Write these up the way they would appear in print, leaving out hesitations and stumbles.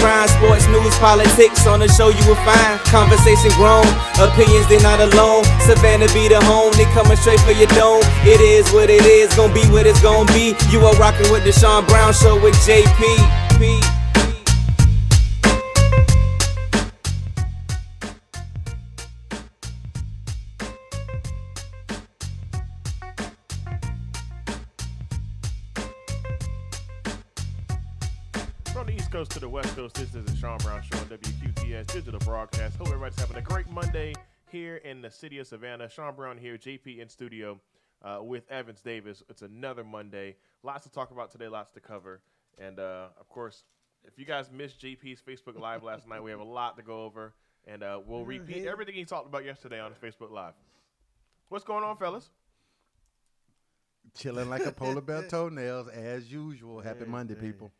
grind. Sports, news, politics, on the show you will find. Conversation grown, opinions they not alone. Savannah be the home, they coming straight for your dome. It is what it is, gonna be what it's gonna be. You are rocking with the Sean Brown Show with JP. From the East Coast to the West Coast, this is the Sean Brown Show on WQTS Digital Broadcast. Hope everybody's having a great Monday here in the city of Savannah. Sean Brown here, JP in studio with Evans Davis. It's another Monday. Lots to talk about today, lots to cover. And, of course, if you guys missed JP's Facebook Live last night, we have a lot to go over. And we'll repeat everything he talked about yesterday on his Facebook Live. What's going on, fellas? Chilling like a polar bear toenails as usual. Happy Monday, people.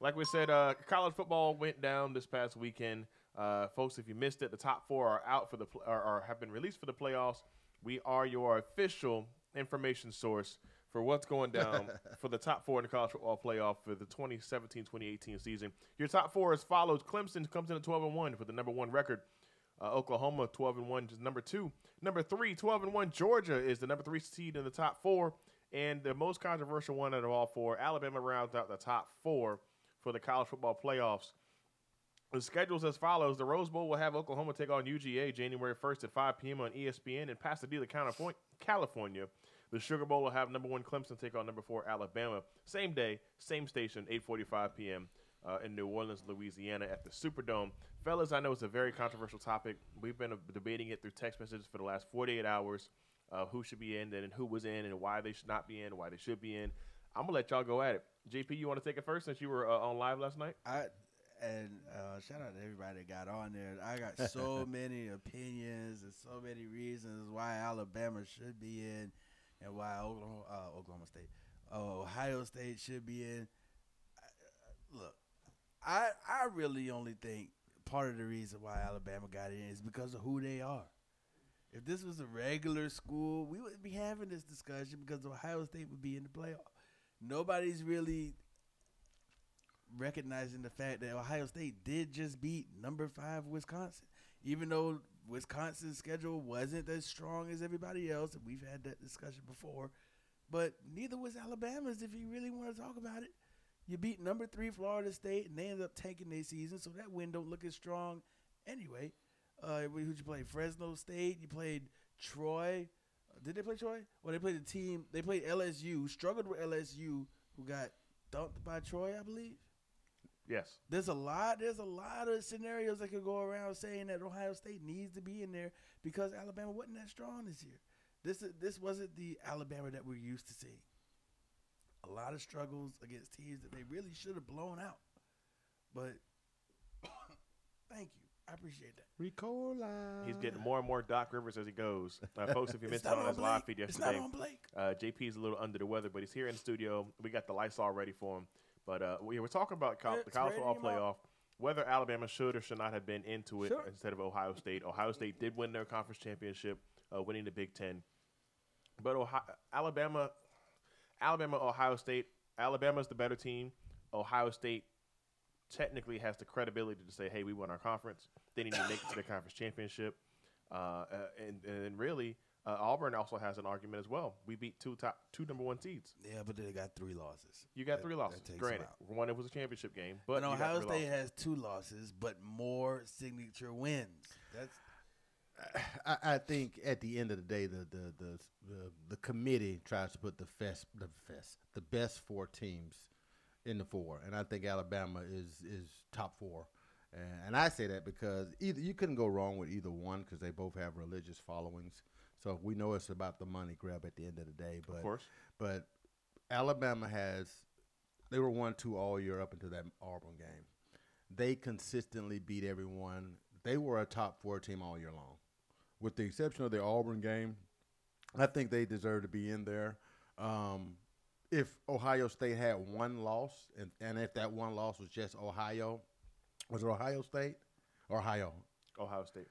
Like we said, college football went down this past weekend. Folks, if you missed it, the top four are out for the or have been released for the playoffs. We are your official information source for what's going down for the top four in the college football playoff for the 2017-2018 season. Your top four as follows. Clemson comes in at 12-1 for the number one record. Oklahoma 12-1 is number two. Number three, 12-1. Georgia is the number three seed in the top four. And the most controversial one out of all four, Alabama rounds out the top four for the college football playoffs. The schedule's as follows. The Rose Bowl will have Oklahoma take on UGA January 1st at 5 p.m. on ESPN in Pasadena, California. The Sugar Bowl will have number one Clemson take on number four Alabama. Same day, same station, 8:45 p.m. In New Orleans, Louisiana at the Superdome. Fellas, I know it's a very controversial topic. We've been debating it through text messages for the last 48 hours. Who should be in and who was in and why they should not be in, why they should be in. I'm going to let y'all go at it. JP, you want to take it first since you were on live last night? Shout out to everybody that got on there. I got so many opinions and so many reasons why Alabama should be in and why Ohio State should be in. Look, I really only think part of the reason why Alabama got in is because of who they are. If this was a regular school, we wouldn't be having this discussion because Ohio State would be in the playoff. Nobody's really recognizing the fact that Ohio State did just beat number 5 Wisconsin, even though Wisconsin's schedule wasn't as strong as everybody else, and we've had that discussion before. But neither was Alabama's, if you really want to talk about it. You beat number 3 Florida State, and they ended up tanking their season, so that win don't look as strong anyway. Who'd you play? Fresno State. You played Troy. Did they play Troy? Well, they played the team. They played LSU. Struggled with LSU, who got dumped by Troy, I believe. Yes. There's a lot of scenarios that could go around saying that Ohio State needs to be in there because Alabama wasn't that strong this year. This wasn't the Alabama that we're used to seeing. A lot of struggles against teams that they really should have blown out. But thank you. I appreciate that. Ricola. He's getting more and more Doc Rivers as he goes. Folks, if you missed it on his live feed yesterday, it's not on Blake. JP's a little under the weather, but he's here in the studio. We got the Lysol ready for him. But we're talking about the college football playoff, whether Alabama should or should not have been into it instead of Ohio State. Ohio State did win their conference championship, winning the Big Ten. But Alabama, Ohio State, Alabama's the better team. Ohio State technically has the credibility to say, hey, we won our conference. They need to make it to the conference championship. And really, Auburn also has an argument as well. We beat two number one seeds. Yeah, but they got 3 losses. You got 3 losses. Granted, one it was a championship game, but Ohio State has 2 losses, but more signature wins. I think at the end of the day, the committee tries to put the best 4 teams in the 4, and I think Alabama is top 4. And I say that because you couldn't go wrong with either one because they both have religious followings. So we know it's about the money grab at the end of the day. But, of course. But Alabama they were 1-2 all year up until that Auburn game. They consistently beat everyone. They were a top 4 team all year long. With the exception of the Auburn game, I think they deserve to be in there. If Ohio State had 1 loss, and if that 1 loss was just Ohio, was it Ohio State? Ohio State.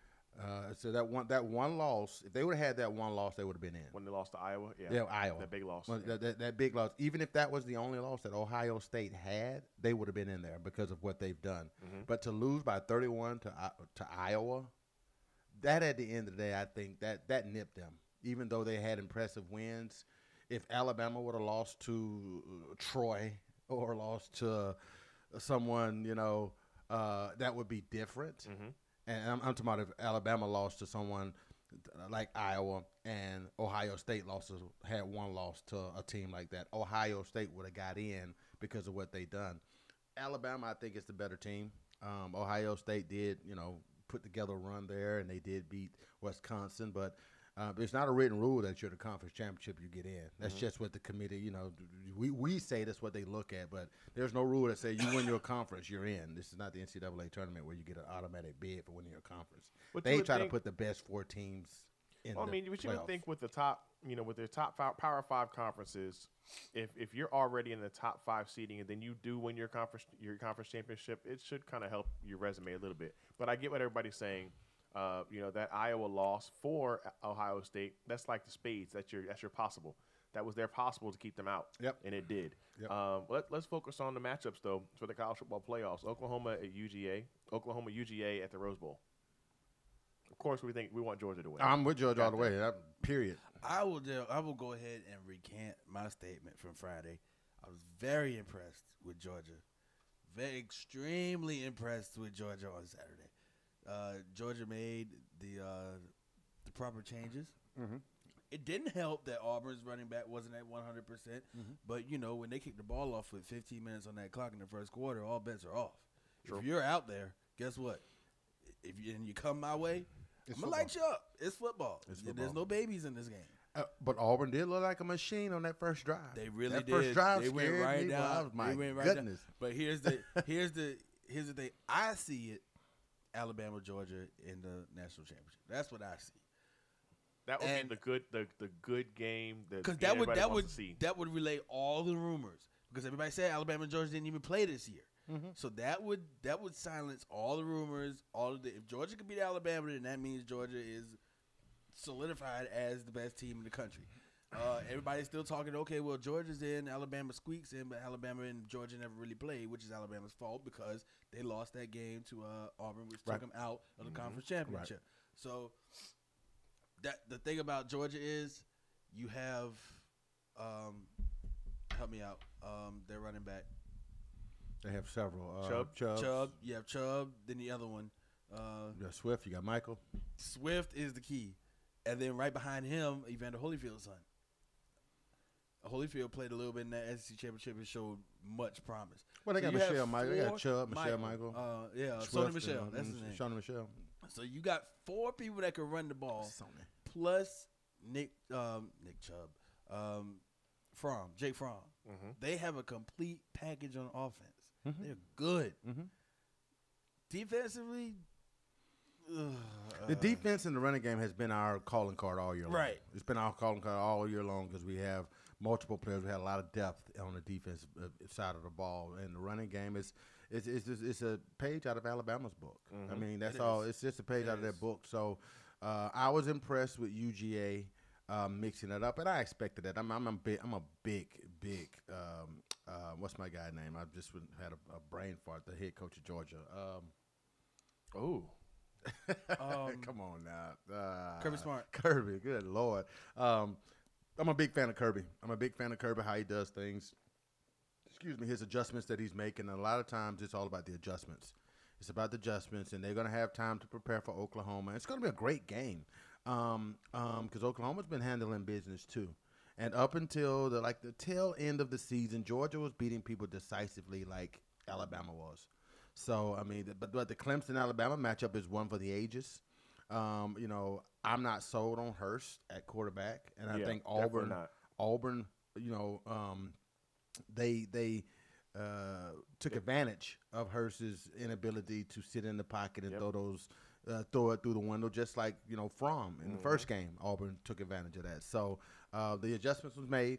So that one loss, if they would have had that one loss, they would have been in. When they lost to Iowa, Iowa, that big loss. Well, that big loss. Even if that was the only loss that Ohio State had, they would have been in there because of what they've done. Mm-hmm. But to lose by 31 to Iowa, that at the end of the day, I think that nipped them. Even though they had impressive wins, if Alabama would have lost to Troy or lost to someone, that would be different. Mm-hmm. And I'm talking about if Alabama lost to someone like Iowa and Ohio State had one loss to a team like that, Ohio State would have got in because of what they done. Alabama, I think, is the better team. Ohio State did, put together a run there, and they did beat Wisconsin. But it's not a written rule that you're the conference championship you get in. That's just what the committee, we say that's what they look at. But there's no rule that say you win your conference, you're in. This is not the NCAA tournament where you get an automatic bid for winning your conference. They try to put the best 4 teams in the but you playoffs. would think with the top, with their top Power 5 conferences, if you're already in the top 5 seeding and then you do win your conference championship, it should kind of help your resume a little bit. But I get what everybody's saying. That Iowa loss for Ohio State, that's like the spades. That's your possible. That was their possible to keep them out. Yep. And it did. Yep. Let's focus on the matchups, though, for the college football playoffs. Oklahoma at UGA. Oklahoma UGA at the Rose Bowl. Of course, we want Georgia to win. I'm with Georgia all the way. Period. I will go ahead and recant my statement from Friday. I was very impressed with Georgia. Extremely impressed with Georgia on Saturday. Georgia made the proper changes. Mm-hmm. It didn't help that Auburn's running back wasn't at 100%. Mm-hmm. But, when they kicked the ball off with 15 minutes on that clock in the first quarter, all bets are off. True. If you're out there, guess what? If you come my way, I'm going to light you up. It's football. There's no babies in this game. But Auburn did look like a machine on that first drive. They really that did. First drive they went scared right me. down. My they went right goodness. down. But here's the thing. I see it. Alabama, Georgia in the national championship. That's what I see. That would be the good game. Because that would relay all the rumors. Because everybody said Alabama and Georgia didn't even play this year. Mm-hmm. So that would silence all the rumors. If Georgia could beat Alabama, then that means Georgia is solidified as the best team in the country. Everybody's still talking, okay, well, Georgia's in, Alabama squeaks in, but Alabama and Georgia never really played, which is Alabama's fault because they lost that game to Auburn, which took them out of the conference championship. Right. So the thing about Georgia is you have help me out, their running back. They have several. Chubb. You have Chubb. Then the other one. You got Swift. You got Michael. Swift is the key. And then right behind him, Evander Holyfield's son. Holyfield played a little bit in that SEC championship and showed much promise. Well, they got Michelle Michael. They got Chubb, Michelle Michael. Sony Michelle. That's his name. Sony Michelle. So you got 4 people that can run the ball. Sony. Plus Nick Chubb. Jake Fromm. Mm-hmm. They have a complete package on offense. Mm-hmm. They're good. Mm-hmm. Defensively, the defense in the running game has been our calling card all year long. Right. It's been our calling card all year long because we have multiple players. We had a lot of depth on the defensive side of the ball. And the running game it's a page out of Alabama's book. Mm-hmm. I mean, that's all. It's just a page out of their book. So I was impressed with UGA mixing it up, and I expected that. I'm a big what's my guy's name? I just had a brain fart. The head coach of Georgia. Come on now. Kirby Smart. Kirby, good Lord. I'm a big fan of Kirby. How he does things. Excuse me, his adjustments that he's making. And a lot of times it's all about the adjustments. It's about the adjustments, and they're going to have time to prepare for Oklahoma. It's going to be a great game because Oklahoma's been handling business too. And up until the tail end of the season, Georgia was beating people decisively like Alabama was. So, I mean, but the Clemson-Alabama matchup is one for the ages. I'm not sold on Hurst at quarterback, and I think Auburn, they took advantage of Hurst's inability to sit in the pocket and throw it through the window, just like Fromm in the first game. Auburn took advantage of that. So the adjustments was made.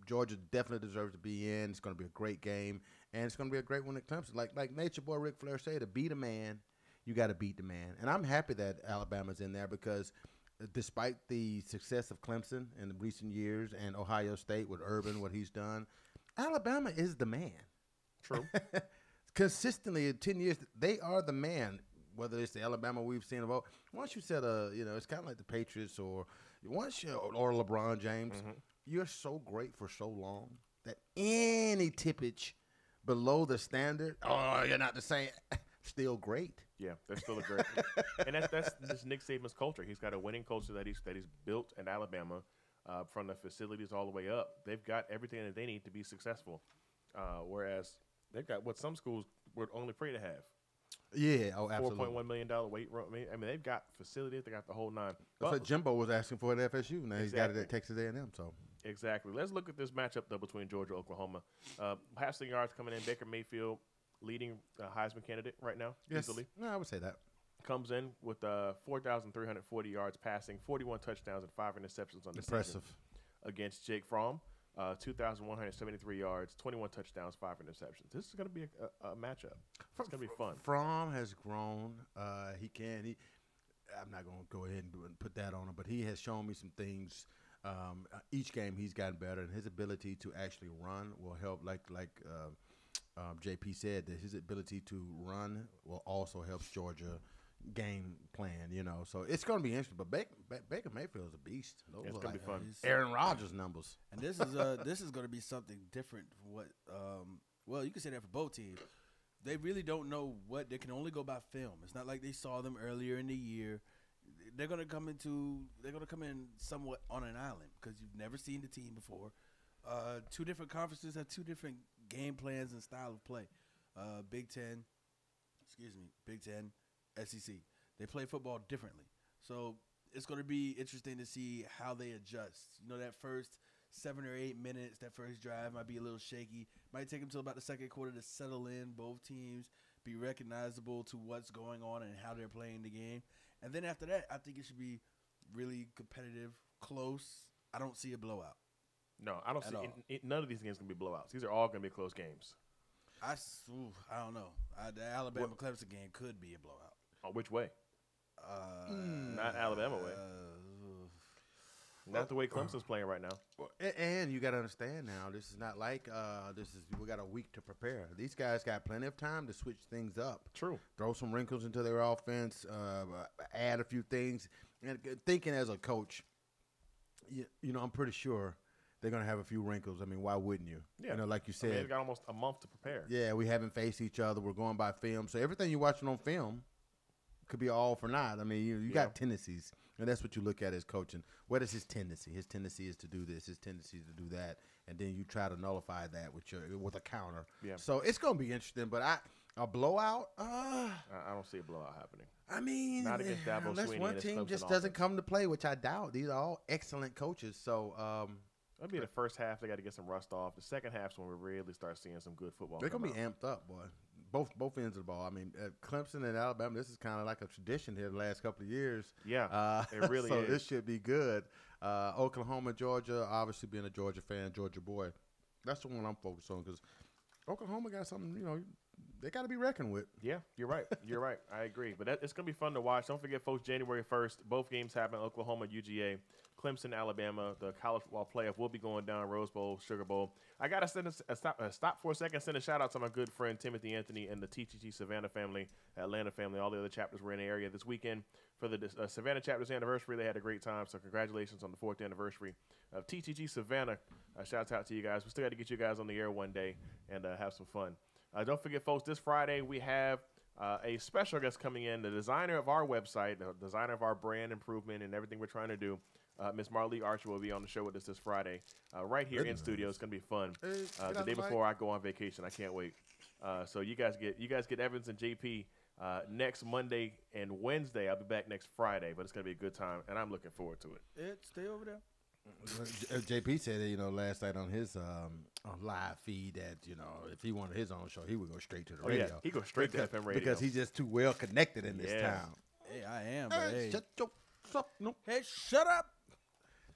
Georgia definitely deserves to be in. It's going to be a great game. And it's going to be a great one at Clemson. Like Nature Boy Ric Flair said, to beat a man, you got to beat the man. And I'm happy that Alabama's in there because despite the success of Clemson in recent years and Ohio State with Irvin, what he's done, Alabama is the man. True. Consistently in 10 years, they are the man. Whether it's the Alabama we've seen of all, once you set it's kind of like the Patriots or LeBron James, you're so great for so long that any tippage below the standard, you're not the same, still great. Yeah, that's still a great. And that's this Nick Saban's culture. He's got a winning culture that he's built in Alabama, from the facilities all the way up. They've got everything that they need to be successful, whereas they've got what some schools would only pray to have. Yeah, absolutely. $4.1 million weight room. I mean, they've got facilities. They got the whole nine. That's what Jimbo was asking for at FSU. Now he's got it at Texas A&M. So exactly. Let's look at this matchup though between Georgia and Oklahoma. Passing yards coming in. Baker Mayfield leading Heisman candidate right now. Yes. Easily. No, I would say that. Comes in with 4,340 yards passing, 41 touchdowns, and 5 interceptions on the season against Jake Fromm. 2,173 yards, 21 touchdowns, 5 interceptions. This is going to be a matchup. It's going to be fun. Fromm has grown. I'm not going to go ahead and put that on him, but he has shown me some things. Each game he's gotten better, and his ability to actually run will help. Like JP said, that his ability to run will also help Georgia game plan, so it's going to be interesting. But Baker Mayfield is a beast. It's going to be fun. Aaron Rodgers numbers. And this is going to be something different from what well, you can say that for both teams. They really don't know what they can only go by film. It's not like they saw them earlier in the year. They're going to come in somewhat on an island because you've never seen the team before. Two different conferences have two different game plans and style of play. Big Ten, SEC. They play football differently. So it's going to be interesting to see how they adjust. That first 7 or 8 minutes, that first drive might be a little shaky. Might take them till about the second quarter to settle in, both teams, be recognizable to what's going on and how they're playing the game. And then after that, I think it should be really competitive, close. I don't see a blowout. No, I don't see none of these games going to be blowouts. These are all going to be close games. I don't know. The Alabama-Clemson game could be a blowout. Which way? Not Alabama way. Not the way Clemson's playing right now. And you got to understand now, this is not like we got a week to prepare. These guys got plenty of time to switch things up. True. Throw some wrinkles into their offense, add a few things. And thinking as a coach, I'm pretty sure they're going to have a few wrinkles. I mean, why wouldn't you? Yeah. Like you said. They've got almost a month to prepare. Yeah, we haven't faced each other. We're going by film. So everything you're watching on film could be all for naught. I mean, you got tendencies, and that's what you look at as coaching. What is his tendency? His tendency is to do this. His tendency is to do that, and then you try to nullify that with a counter. Yeah. So it's going to be interesting, but a blowout? I don't see a blowout happening. I mean, not against Dabo unless Swinney one and team Clemson just offense. doesn't come to play, which I doubt. These are all excellent coaches. So that'll be the first half. They got to get some rust off. The second half's when we really start seeing some good football. They're going to be amped up, boy. Both ends of the ball. I mean, Clemson and Alabama, this is kind of like a tradition here the last couple of years. Yeah, it really so is. This should be good. Oklahoma, Georgia, obviously being a Georgia fan, Georgia boy. That's the one I'm focused on because Oklahoma got something, they got to be reckoned with. Yeah, you're right. You're right. I agree. But it's going to be fun to watch. Don't forget, folks, January 1st, both games happen, Oklahoma, UGA. Clemson, Alabama, the college football playoff will be going down, Rose Bowl, Sugar Bowl. I got to stop for a second, send a shout-out to my good friend Timothy Anthony and the TTG Savannah family, Atlanta family, all the other chapters were in the area this weekend. For the Savannah chapter's anniversary, they had a great time, so congratulations on the 4th anniversary of TTG Savannah. Shouts out to you guys. We still got to get you guys on the air one day and have some fun. Don't forget, folks, this Friday we have a special guest coming in, the designer of our website, the designer of our brand improvement and everything we're trying to do. Miss Marley Archer will be on the show with us this Friday, right here in studio. It's gonna be fun. The day before I go on vacation, I can't wait. So you guys get Evans and JP next Monday and Wednesday. I'll be back next Friday, but it's gonna be a good time, and I'm looking forward to it. Stay over there. JP said, last night on his live feed that if he wanted his own show, he would go straight to the radio. Yeah, he goes straight to FM radio because he's just too well connected in this town. Hey, I am. But hey, shut your up. No. Hey, shut up.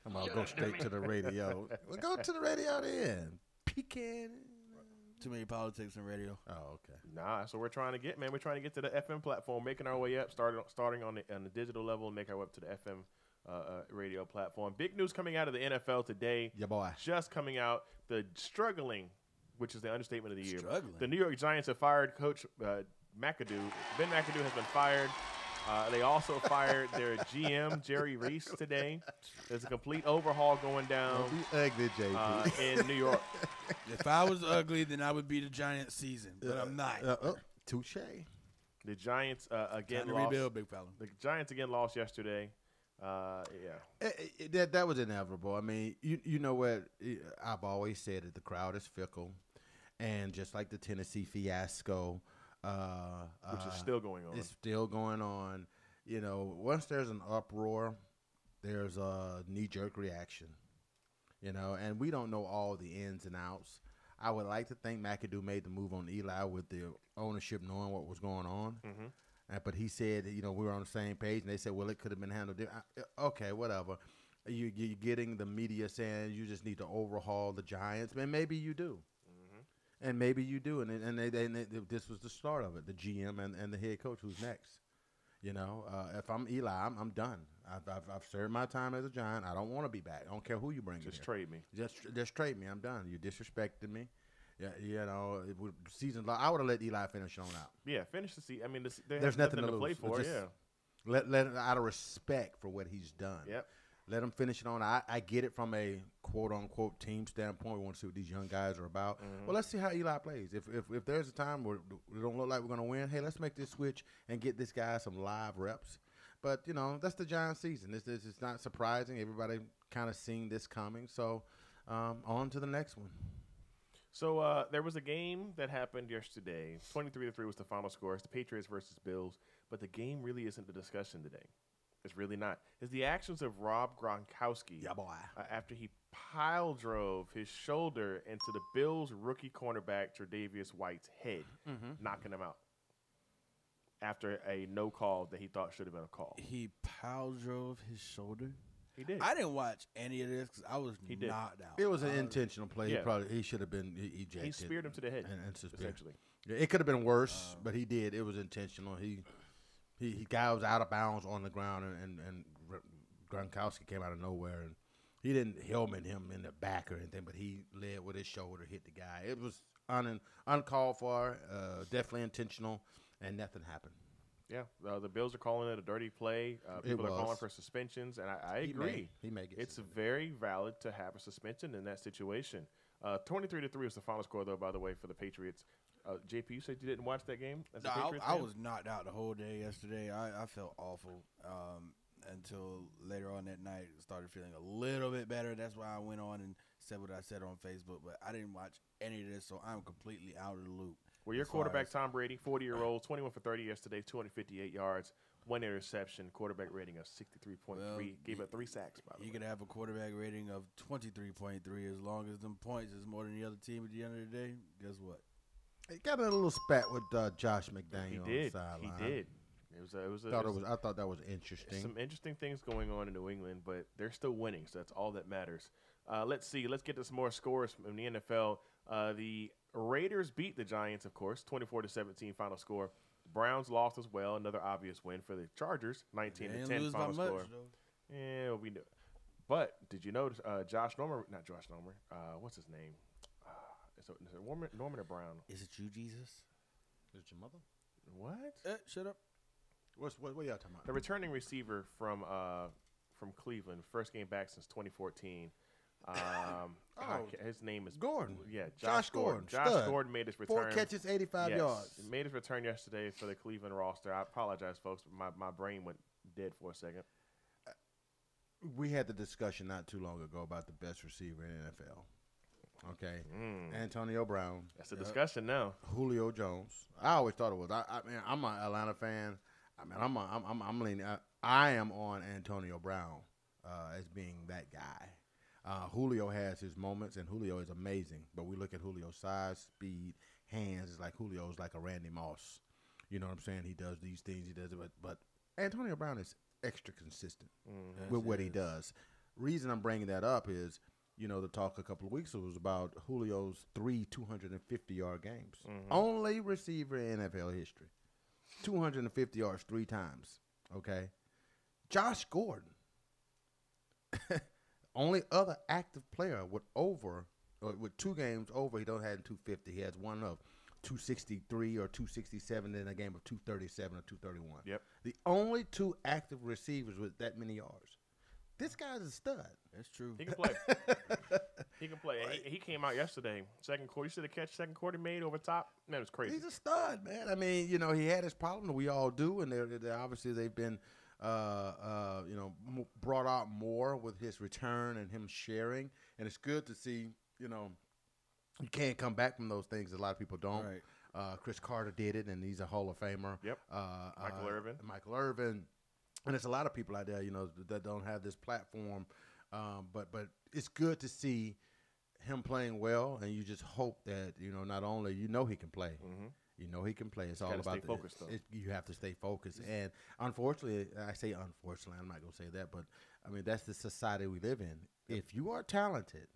I'm gonna go straight to the radio. We'll go to the radio then. Pecan. Too many politics in radio. Oh, okay. Nah, so we're trying to get, man. We're trying to get to the FM platform, making our way up, starting on the digital level, and make our way up to the FM radio platform. Big news coming out of the NFL today. Yeah, boy. Just coming out, the struggling, which is the understatement of the year. Struggling. The New York Giants have fired Coach McAdoo. Ben McAdoo has been fired. They also fired their GM, Jerry Reese, today. There's a complete overhaul going down Ugly, JP. in New York. If I was ugly, then I would be the Giants season, but I'm not. Touche. The Giants again Time to lost. rebuild, big fella. The Giants again lost yesterday. That was inevitable. I mean, you know what? I've always said that the crowd is fickle. And just like the Tennessee fiasco, Which is still going on. It's still going on. You know, once there's an uproar, there's a knee-jerk reaction. You know, and we don't know all the ins and outs. I would like to think McAdoo made the move on Eli with the ownership knowing what was going on. Mm-hmm. But he said, you know, we were on the same page, and they said, well, it could have been handled different. Okay, whatever. You're getting the media saying you just need to overhaul the Giants, and maybe you do. And maybe you do, and they this was the start of it. The GM and the head coach, who's next. You know, if I'm Eli, I'm done. I've served my time as a Giant. I don't want to be back. I don't care who you bring. Just in trade me. Just trade me. I'm done. You disrespected me. Yeah, you know, season. I would have let Eli finish on out. Yeah, finish the season. I mean, there's nothing to play lose. for. Just let out of respect for what he's done. Yep. Let him finish it on. I get it from a quote-unquote team standpoint. We want to see what these young guys are about. Mm-hmm. Well, let's see how Eli plays. If there's a time where we don't look like we're going to win, hey, let's make this switch and get this guy some live reps. But, you know, that's the Giants season. It's not surprising. Everybody kind of seeing this coming. So, on to the next one. So there was a game that happened yesterday. 23-3 was the final score. It's the Patriots versus Bills. But the game really isn't the discussion today. It's really not. It's the actions of Rob Gronkowski. Yeah, boy. After he pile drove his shoulder into the Bills' rookie cornerback, Tre'Davious White's head, knocking him out. After a no call that he thought should have been a call. He pile drove his shoulder. He did. I didn't watch any of this because I was knocked out. It was an intentional play. Yeah. He should have been ejected. He speared him to the head, and essentially. Yeah, it could have been worse, but he did. It was intentional. He guy was out of bounds on the ground, and Gronkowski came out of nowhere, and he didn't helmet him in the back or anything, but he led with his shoulder, hit the guy. It was uncalled for, definitely intentional, and nothing happened. Yeah, the Bills are calling it a dirty play. People are calling for suspensions, and I agree. He may get it's suspended. very valid to have a suspension in that situation. 23-3 was the final score, though, by the way, for the Patriots. JP, you said you didn't watch that game? No, I was knocked out the whole day yesterday. I felt awful until later on that night. Started feeling a little bit better. That's why I went on and said what I said on Facebook. But I didn't watch any of this, so I'm completely out of the loop. Well, your quarterback, Tom Brady, 40-year-old, 21 for 30 yesterday, 258 yards, 1 interception, quarterback rating of 63.3. Gave up 3 sacks, by the way. You could have a quarterback rating of 23.3 as long as them points is more than the other team at the end of the day. Guess what? He got a little spat with Josh McDaniel on the sideline. He did. I thought that was interesting. Some interesting things going on in New England, but they're still winning, so that's all that matters. Let's see. Let's get to some more scores from the NFL. The Raiders beat the Giants, of course, 24-17 final score. The Browns lost as well, another obvious win for the Chargers, 19-10 final score. Yeah, we know. But did you notice What's his name? Is it Norman or Brown? Is it you, Jesus? Is it your mother? What? Shut up. What y'all talking about? The returning receiver from Cleveland, first game back since 2014. His name is Gordon. Yeah, Josh Gordon. Josh Gordon made his return. 4 catches, 85 yards. Made his return yesterday for the Cleveland roster. I apologize, folks, but my brain went dead for a second. We had the discussion not too long ago about the best receiver in the NFL. Okay, Antonio Brown. That's the discussion now. Julio Jones. I always thought it was. I mean, I'm an Atlanta fan. I mean, I'm leaning. I am on Antonio Brown as being that guy. Julio has his moments, and Julio is amazing. But we look at Julio's size, speed, hands. It's like Julio's like a Randy Moss. You know what I'm saying? He does these things. He does it, but Antonio Brown is extra consistent with what he does. Reason I'm bringing that up is the talk a couple of weeks ago was about Julio's 3 250-yard games. Only receiver in NFL history. 250 yards 3 times. Okay. Josh Gordon. Only other active player with 2 games over, he don't have 250. He has one of 263 or 267 in a game of 237 or 231. Yep. The only 2 active receivers with that many yards. This guy's a stud. That's true. He can play. He can play. He came out yesterday, second quarter. You see the catch second quarter made over top? Man, it was crazy. He's a stud, man. I mean, he had his problem. We all do, and they're obviously they've been, brought out more with his return and him sharing. And it's good to see, you can't come back from those things. A lot of people don't. Right. Chris Carter did it, and he's a Hall of Famer. Yep. Michael Irvin. And there's a lot of people out there, that don't have this platform. But it's good to see him playing well, and you just hope that, not only he can play. Mm-hmm. He can play. It's all about stay focused, though. You have to stay focused. And unfortunately, I say unfortunately, I'm not going to say that, but, I mean, that's the society we live in. Yep. If you are talented,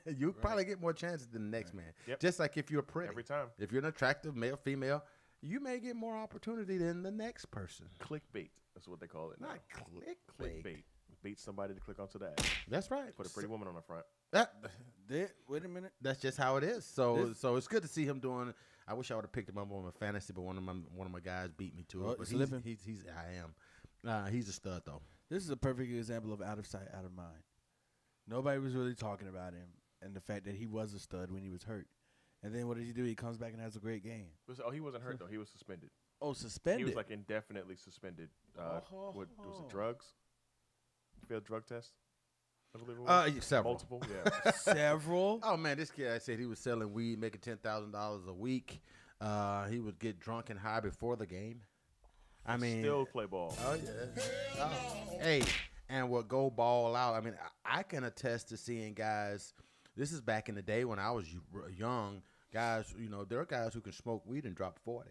you probably get more chances than the next man. Yep. Just like if you're pretty. Every time. If you're an attractive male, female, you may get more opportunity than the next person. Clickbait. That's what they call it now. Not clickbait. Bait somebody to click onto that. That's right. Put a pretty woman on the front. Wait a minute. That's just how it is. So it's good to see him doing. I wish I would have picked him up on my fantasy, but one of my guys beat me to it. But he's a stud though. This is a perfect example of out of sight, out of mind. Nobody was really talking about him and the fact that he was a stud when he was hurt. And then what does he do? He comes back and has a great game. He wasn't hurt though. He was suspended. Oh, suspended. He was like indefinitely suspended. What was it? Drugs? Failed drug test. I believe it was. Several. Multiple. Yeah. Several. Oh man, this guy said he was selling weed, making $10,000 a week. He would get drunk and high before the game. I mean, still play ball. Oh yeah. Hey, and would go ball out. I mean, I can attest to seeing guys. This is back in the day when I was young. Guys, there are guys who can smoke weed and drop 40.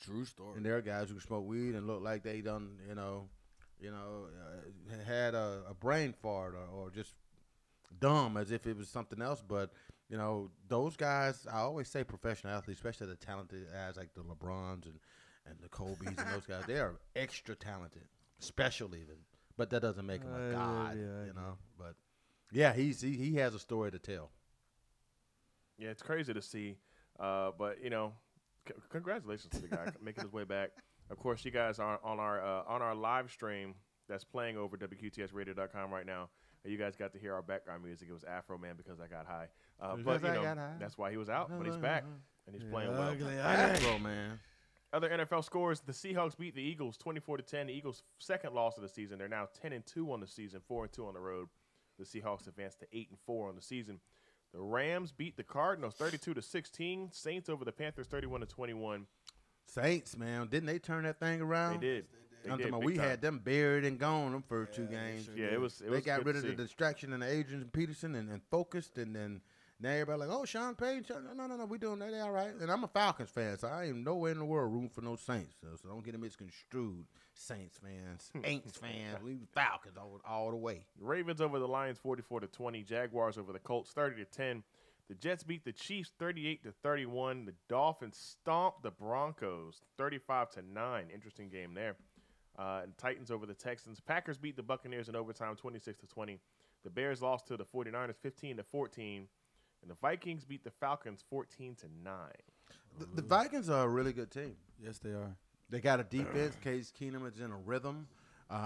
True story. And there are guys who can smoke weed and look like they done, had a brain fart or just dumb as if it was something else. But, those guys, I always say professional athletes, especially the talented guys like the LeBrons and the Kobe's and those guys, they are extra talented, special even. But that doesn't make him a god, But, yeah, he has a story to tell. Yeah, it's crazy to see. But, congratulations to the guy making his way back. Of course, you guys are on our live stream that's playing over WQTSradio.com right now. You guys got to hear our background music. It was Afro Man because I got high. But that's why he was out. But he's back and he's playing well. Afro Man. Other NFL scores: the Seahawks beat the Eagles 24-10. The Eagles' second loss of the season. They're now 10-2 on the season, 4-2 on the road. The Seahawks advanced to 8-4 on the season. The Rams beat the Cardinals 32-16. Saints over the Panthers 31-21. Saints, man, didn't they turn that thing around? They did. We had them buried and gone them first 2 games. Sure it was. They got rid of the see. distraction and the Adrian Peterson and focused, and then now everybody like, oh, Sean Payton. No, we doing that. They all right. And I'm a Falcons fan, so I ain't nowhere in the world room for no Saints. So don't get them misconstrued. Saints fans, Aints fans, we Falcons all the way. The Ravens over the Lions 44-20. Jaguars over the Colts 30-10. The Jets beat the Chiefs 38-31. The Dolphins stomped the Broncos 35-9. Interesting game there. And Titans over the Texans. Packers beat the Buccaneers in overtime 26-20. The Bears lost to the 49ers 15-14. And the Vikings beat the Falcons 14-9. The Vikings are a really good team. Yes, they are. They got a defense. Case Keenum is in a rhythm.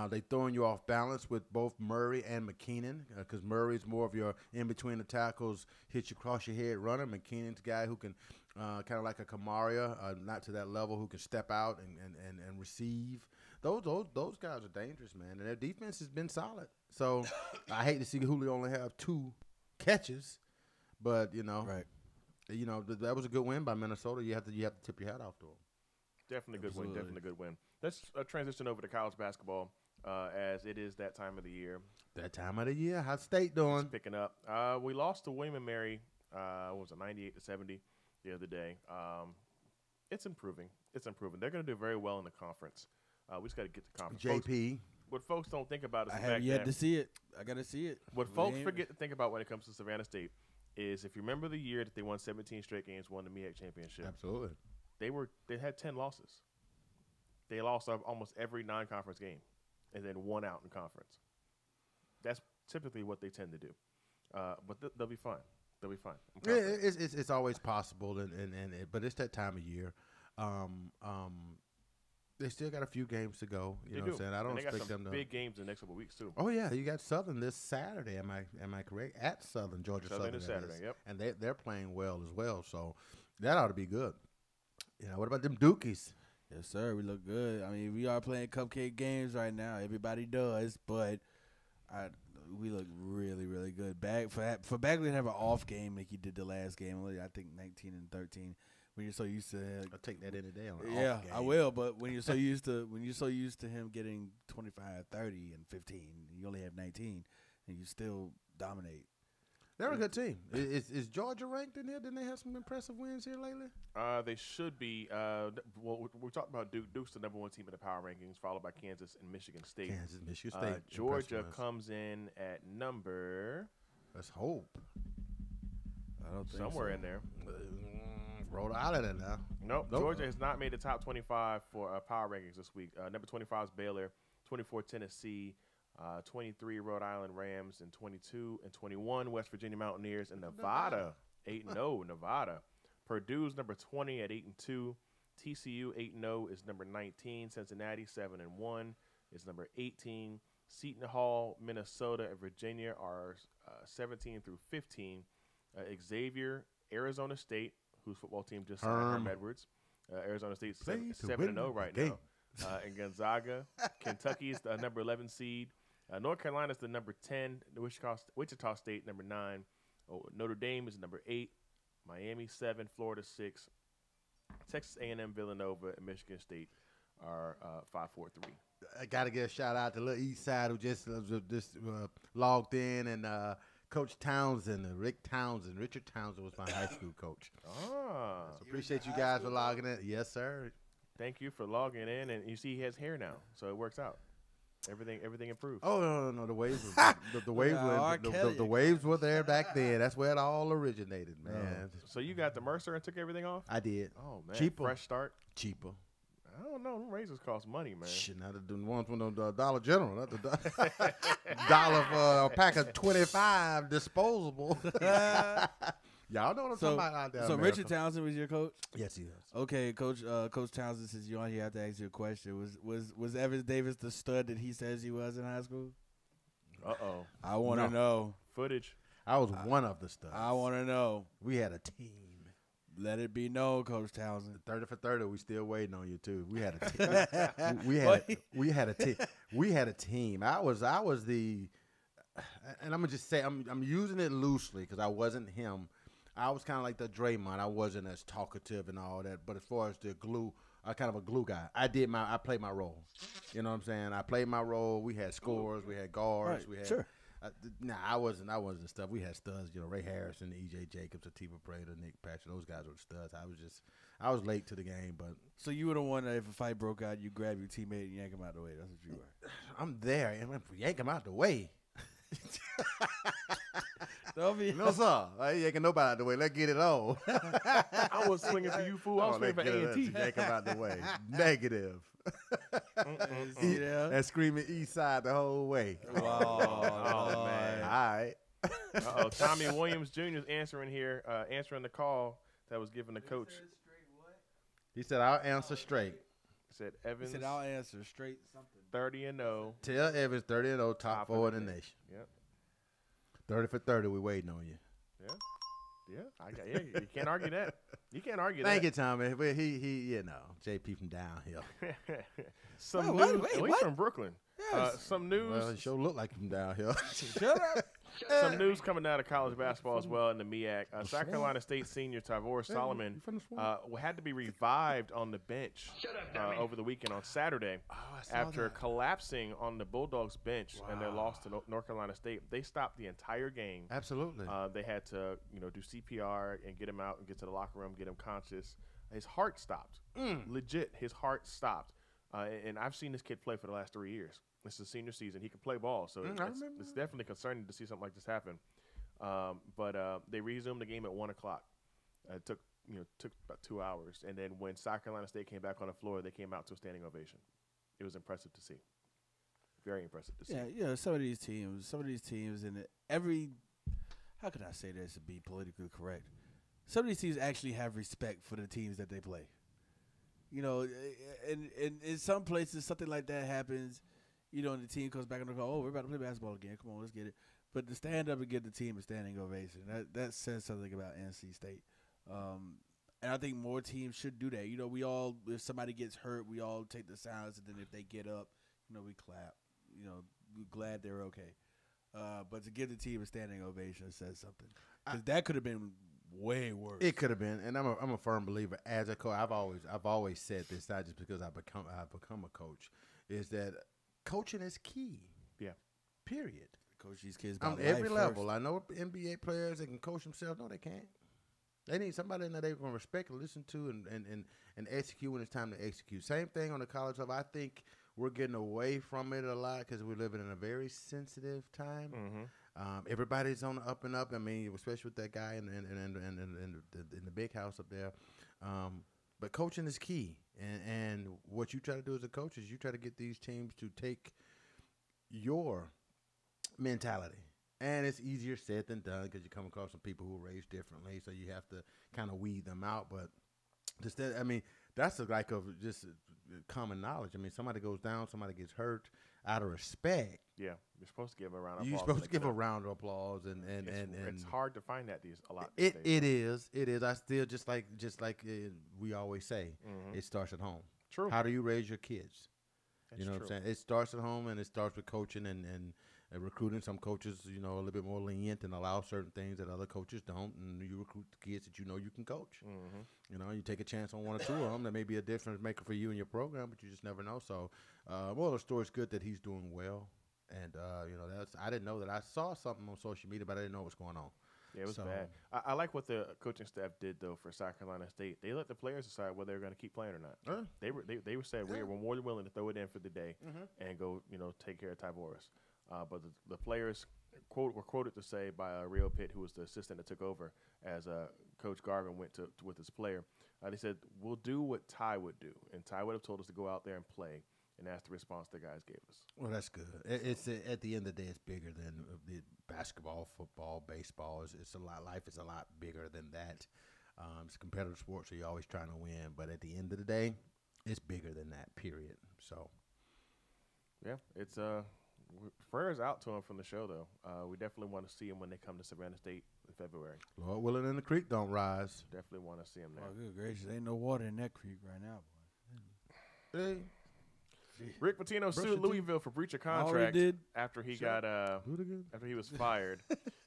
They throwing you off balance with both Murray and McKinnon because Murray's more of your in-between the tackles, hit you across your head runner. McKinnon's a guy who can kind of like a Kamaria, not to that level, who can step out and receive. Those guys are dangerous, man, and their defense has been solid. So I hate to see Julio only have 2 catches, but right. That was a good win by Minnesota. You have to tip your hat off to them. Definitely good win. Definitely good win. Let's transition over to college basketball as it is that time of the year. That time of the year. How's State doing? It's picking up. We lost to William & Mary. What was it, 98-70 the other day. It's improving. They're going to do very well in the conference. We just got to get to conference. JP. What folks don't think about is I the have fact yet that to see it. I got to see it. What folks forget to think about when it comes to Savannah State is if you remember the year that they won 17 straight games, won the MEAC championship. Absolutely. They had 10 losses. They lost almost every non-conference game and then won out in conference. That's typically what they tend to do. But they'll be fine. They'll be fine. Yeah, it's always possible, but it's that time of year. They still got a few games to go. You know what I'm saying? I don't expect them to. Big games in the next couple of weeks too. Oh yeah, you got Southern this Saturday. Am I correct? At Southern, Georgia Southern this Saturday. Yep. And they're playing well as well, so that ought to be good. You know, what about them Dukies? Yes, sir. We look good. I mean, we are playing cupcake games right now. Everybody does, but we look really, really good. For Bagley to have an off game like he did the last game, I think 19 and 13. When you're so used to, I'll take that any day on an yeah, off game. I will. But when you're so used to him getting 25, 30, and 15, and you only have 19, and you still dominate. They're a good team. Is Georgia ranked in here? Didn't they have some impressive wins here lately? They should be. Well, we talked about Duke. Duke's the number one team in the power rankings, followed by Kansas and Michigan State. Michigan State. Georgia comes in at number. Let's hope. I don't think somewhere so. in there. Rhode Island in now. Nope. Georgia has not made the top 25 for power rankings this week. Number 25 is Baylor, 24 Tennessee, 23 Rhode Island Rams, and 22 and 21 West Virginia Mountaineers, and Nevada 8-0. Nevada. Purdue's number 20 at 8-2. TCU 8-0 is number 19. Cincinnati 7-1 is number 18. Seton Hall, Minnesota, and Virginia are 17 through 15. Xavier, Arizona State, whose football team just signed Herm Edwards. Arizona State's 7-0 right now. And Gonzaga, Kentucky is the number 11 seed. North Carolina is the number 10. Wichita State, number 9. Notre Dame is number 8. Miami 7. Florida 6. Texas A&M, Villanova, and Michigan State are 5-4-3. I got to give a shout out to Little East Side who just logged in, and Coach Townsend, Richard Townsend was my high school coach. So appreciate you guys for logging in. Yes, sir. Thank you for logging in, and you see he has hair now, so it works out. Everything improves. Oh no, the waves, the waves were there back then. That's where it all originated, man. So you got the Mercer and took everything off? I did. Oh man, cheaper, fresh start. Cheaper. I don't know. Them razors cost money, man. Shit, not the ones from the Dollar General, not the dollar for a pack of 25 disposable. Y'all know what I'm talking about out there. So America. Richard Townsend was your coach? Yes, he is. Okay, Coach Townsend, since you're on here, I have to ask you a question. Was Evans Davis the stud that he says he was in high school? Uh-oh. I want to know. Footage. I was one of the studs. I want to know. We had a team. Let it be known, Coach Townsend. 30 for 30, we still waiting on you too. We had a team. we had a team. We had a team. I was the, and I'm gonna just say I'm using it loosely because I wasn't him. I was kind of like the Draymond. I wasn't as talkative and all that. But as far as the glue, I kind of a glue guy. I played my role. You know what I'm saying? I played my role. We had scorers. We had guards. Right. We had. Sure. I wasn't stuff. We had studs. You know, Ray Harrison, E.J. Jacobs, Atiba Prater, Nick Patrick. Those guys were the studs. I was late to the game, but. So you were the one that if a fight broke out, you grab your teammate and yank him out the way. That's what you were. I'm there, and yank him out the way. No, sir. I ain't yanking nobody out the way. Let's get it on. I was swinging for you, fool. I was swinging for A&T. Yank him out the way. Negative. And screaming East Side the whole way. Oh man. All right. Tommy Williams Jr. is answering the call that was given to Coach. He said, "I'll answer straight." He said, "Evans." He said, "I'll answer straight." Something. 30-0. Tell Evans 30-0, top 4 in the nation. Yep. 30 for 30, we waiting on you. Yeah. You can't argue that. You can't argue that. Thank you, Tommy. But he, JP from downhill. He's from Brooklyn. Yes. Some news. Well, he sure look like him downhill. Shut up. Some news coming out of college basketball as well in the MEAC. South Carolina State senior Tavor Solomon had to be revived on the bench over the weekend on Saturday after collapsing on the Bulldogs bench and their loss to North Carolina State. They stopped the entire game. Absolutely. They had to do CPR and get him out and get to the locker room, get him conscious. His heart stopped. Legit, his heart stopped. And I've seen this kid play for the last 3 years. It's his senior season. He can play ball, so it's definitely concerning to see something like this happen. But they resumed the game at 1 o'clock. It took about 2 hours, and then when South Carolina State came back on the floor, they came out to a standing ovation. It was impressive to see. Very impressive to see. Yeah, some of these teams, and how can I say this to be politically correct? Some of these teams actually have respect for the teams that they play. And in some places, something like that happens, and the team comes back and they go, oh, we're about to play basketball again. Come on, let's get it. But to stand up and give the team a standing ovation, that says something about NC State. And I think more teams should do that. We all, if somebody gets hurt, we all take the silence, and then if they get up, we clap. We're glad they're okay. But to give the team a standing ovation says something. Because that could have been way worse. It could have been, and I'm a firm believer. As a coach, I've always said this, not just because I've become a coach, is that coaching is key. Yeah. Period. Coach these kids on every level. I know NBA players that can coach themselves. No, they can't. They need somebody in there they can respect and listen to and execute when it's time to execute. Same thing on the college level. I think we're getting away from it a lot because we're living in a very sensitive time. Mm-hmm. Everybody's on the up and up. I mean, especially with that guy in the big house up there. But coaching is key. And what you try to do as a coach is you try to get these teams to take your mentality. And it's easier said than done because you come across some people who are raised differently, so you have to kind of weed them out. But just that, I mean, that's just common knowledge. I mean, somebody goes down, somebody gets hurt out of respect. Yeah, you're supposed to give a round of applause. You're supposed to give a round of applause, and it's hard to find that a lot. It is. I still just like we always say, it starts at home. True. How do you raise your kids? That's you know true. what I'm saying? It starts at home, and it starts with coaching and recruiting. Some coaches, a little bit more lenient and allow certain things that other coaches don't, and you recruit the kids that you can coach. Mm-hmm. You take a chance on one or two of them. That may be a difference maker for you and your program, but you just never know. So, the story's good that he's doing well, and I didn't know that. I saw something on social media, but I didn't know what's going on. Yeah, it was bad. I like what the coaching staff did though for South Carolina State. They let the players decide whether they're going to keep playing or not. They said we were more than willing to throw it in for the day and go take care of Tyboris. But the players were quoted to say by Rio Pitt, who was the assistant that took over as Coach Garvin went to with his player. They said, we'll do what Ty would do. And Ty would have told us to go out there and play. And that's the response the guys gave us. Well, that's good. It's at the end of the day, it's bigger than the basketball, football, baseball. It's a lot. Life is a lot bigger than that. It's a competitive sport, so you're always trying to win. But at the end of the day, it's bigger than that, period. So, yeah, it's prayers out to him from the show, though. We definitely want to see him when they come to Savannah State in February. Lord willing, and the creek don't rise. Definitely want to see him there. Oh, good gracious. Ain't no water in that creek right now, boy. Hey. Rick Pitino sued Louisville for breach of contract after he after he was fired.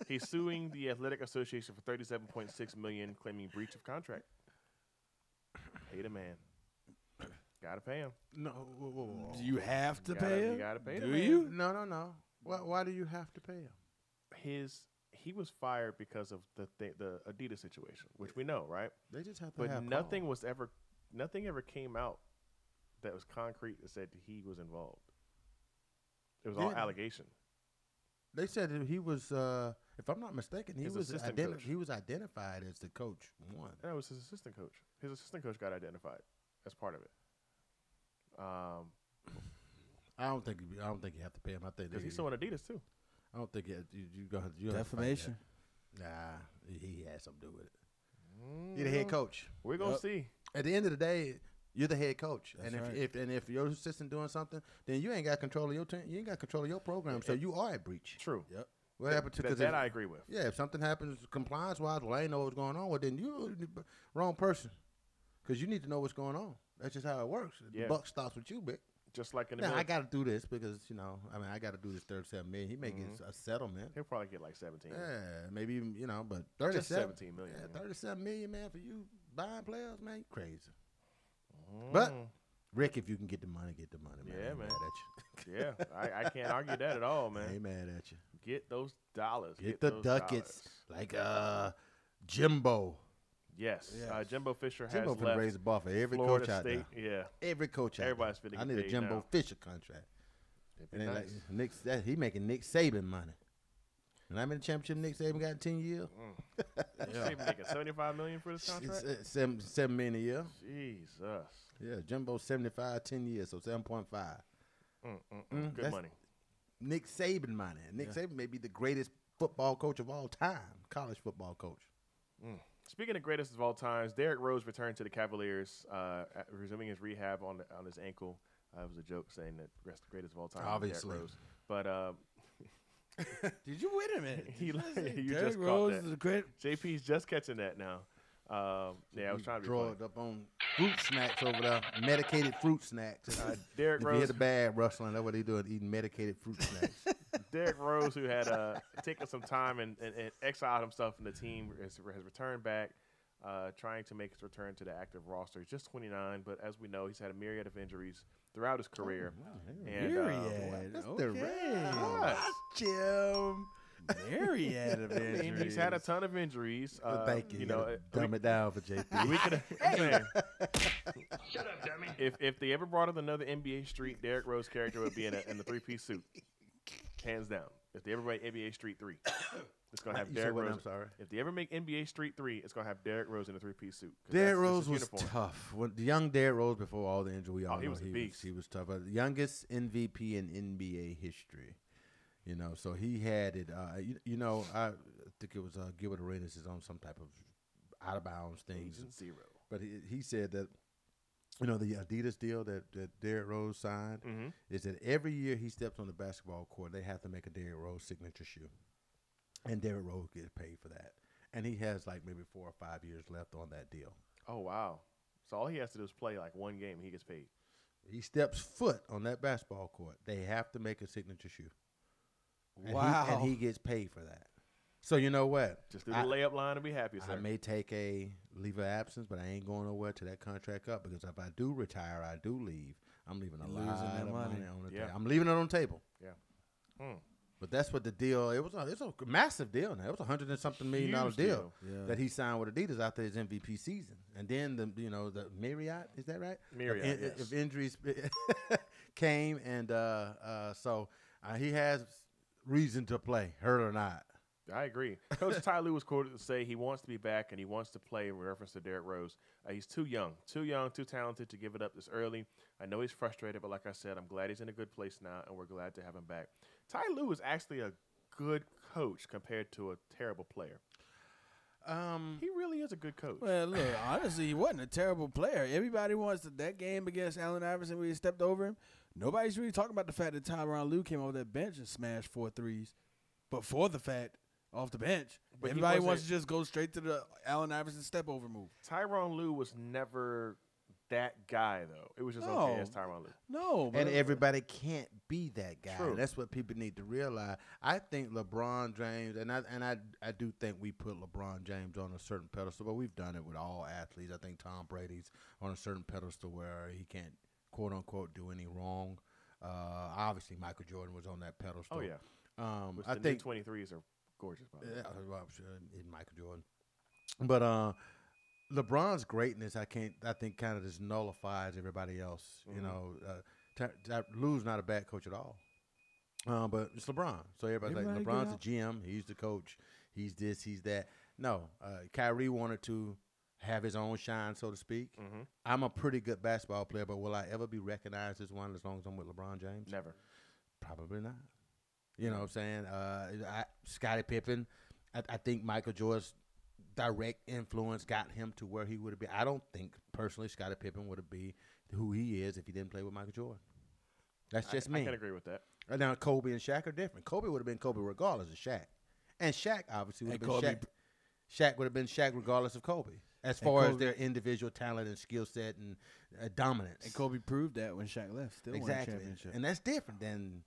He's suing the Athletic Association for $37.6 million, claiming breach of contract. Pay the man. Gotta pay him. No, do you have to pay him? You gotta pay do the man. You? No. Why do you have to pay him? He was fired because of the Adidas situation, which we know, right? They just have to. But nothing ever came out that was concrete that said he was involved. It was all allegation. They said that he was, if I'm not mistaken, he was identified as the coach. That was his assistant coach. His assistant coach got identified as part of it. I don't think you have to pay him. I think because he's suing Adidas too. I don't think you defamation. Nah, he had something to do with it. You're the head coach. We're gonna see. At the end of the day, you're the head coach, That's and right. if your assistant doing something, then you ain't got control of your team. You ain't got control of your program, so you are at breach. True. Yep. What happened to that? I agree with. Yeah, if something happens compliance wise, I ain't know what's going on. Well, then you the wrong person, because you need to know what's going on. That's just how it works. Yeah. The buck stops with you, Vic. Just like in the I got to do this because I got to do this $37 million. He may get a settlement. He'll probably get like 17. Yeah, maybe even but just 17 million. Yeah, $37 million, man, for you buying players, man, you crazy. But Rick, if you can get the money, man. Yeah, man. Mad at you. Yeah, I can't argue that at all, man. I ain't mad at you. Get those dollars. Get the those ducats dollars. like Jimbo. Yes. Jimbo Fisher has Jimbo left raise the bar for every Florida coach out State. there. Yeah. Every coach out Everybody's there. finna I get need a paid Jimbo now. Fisher contract. And then like he making Nick Saban money. And how many championship Nick Saban got in 10 years? Saban making $75 million for this contract. It's $7 million a year. Jesus. Yeah, Jumbo 75, 10 years, so 7.5. Good money. Nick Saban money. Nick Saban may be the greatest football coach of all time, college football coach. Speaking of greatest of all times, Derrick Rose returned to the Cavaliers, resuming his rehab on his ankle. It was a joke saying that greatest of all time. Obviously, Derrick Rose. But did you wait a minute? You Derrick just Rose caught that. is a great. JP's just catching that now. I was trying to be draw funny. it up on fruit snacks over there, medicated fruit snacks. Derrick if Rose. you hear the bag rustling, that's what they doing, eating medicated fruit snacks. Derrick Rose, who had taken some time and exiled himself from the team, has returned back, trying to make his return to the active roster. He's just 29, but as we know, he's had a myriad of injuries throughout his career. Myriad. That's Okay. the red. Yes. Jim. Myriad of I mean, injuries. he's had a ton of injuries. Thank you. You know, dumb it down for JP. we could. Shut up, dummy. If they ever brought up another NBA Street, Derrick Rose character would be in the 3-piece suit, hands down. If they ever make NBA Street 3, it's gonna have Derrick Rose. I'm sorry. If they ever make NBA Street 3, it's gonna have Derrick Rose in a 3-piece suit. Derrick Rose was tough. When the young Derrick Rose, before all the injury, we all know he was a beast. He was tough. The youngest MVP in NBA history. You know, so he had it. I think it was Gilbert Arenas is on some type of out of bounds thing. Agent Zero. But he said that, the Adidas deal that Derrick Rose signed is that every year he steps on the basketball court, they have to make a Derrick Rose signature shoe, and Derrick Rose gets paid for that. And he has like maybe 4 or 5 years left on that deal. Oh wow! So all he has to do is play like one game, and he gets paid. He steps foot on that basketball court, they have to make a signature shoe. Wow. And he gets paid for that. So you know what? Just do the layup line and be happy, sir. I may take a leave of absence, but I ain't going nowhere till that contract up, because if I do retire, I do leave, I'm leaving a lot of money on the table. I'm leaving it on the table. Yeah. But that's what the deal. It was a massive deal. Now it was $100 and something million deal that he signed with Adidas after his MVP season, and then the Marriott, is that right? Marriott. Yes. If injuries came, and so he has reason to play, hurt or not. I agree. Coach Ty Lue was quoted to say he wants to be back and he wants to play in reference to Derrick Rose. He's too young, too talented to give it up this early. I know he's frustrated, but like I said, I'm glad he's in a good place now, and we're glad to have him back. Ty Lue is actually a good coach compared to a terrible player. He really is a good coach. Well, look, honestly, he wasn't a terrible player. Everybody wants that game against Allen Iverson where he stepped over him. Nobody's really talking about the fact that Tyronn Lue came over that bench and smashed 4 threes. But for the fact, off the bench, but everybody wants to just go straight to the Allen Iverson step over move. Tyronn Lue was never that guy, though. It was just okay as Tyronn Lue. No. And everybody can't be that guy. True. That's what people need to realize. I think LeBron James, and I do think we put LeBron James on a certain pedestal, but we've done it with all athletes. I think Tom Brady's on a certain pedestal where he can't, quote unquote, do any wrong. Obviously, Michael Jordan was on that pedestal. Oh yeah. I think 23s are gorgeous. By the way. I'm sure in Michael Jordan, but LeBron's greatness, I think kind of just nullifies everybody else. Lue's not a bad coach at all, but it's LeBron. So everybody's like, LeBron's the GM, he's the coach, he's this, he's that. No, Kyrie wanted to have his own shine, so to speak. I'm a pretty good basketball player, but will I ever be recognized as one as long as I'm with LeBron James? Never. Probably not. You know what I'm saying? Scottie Pippen, I think Michael Jordan's direct influence got him to where he would have been. I don't think, personally, Scottie Pippen would have been who he is if he didn't play with Michael Jordan. That's just me. I can agree with that. Now, Kobe and Shaq are different. Kobe would have been Kobe regardless of Shaq. And Shaq obviously would have been Shaq. Shaq would have been Shaq regardless of Kobe, as far as their individual talent and skill set and dominance. And Kobe proved that when Shaq left. Still won a championship. And that's different than...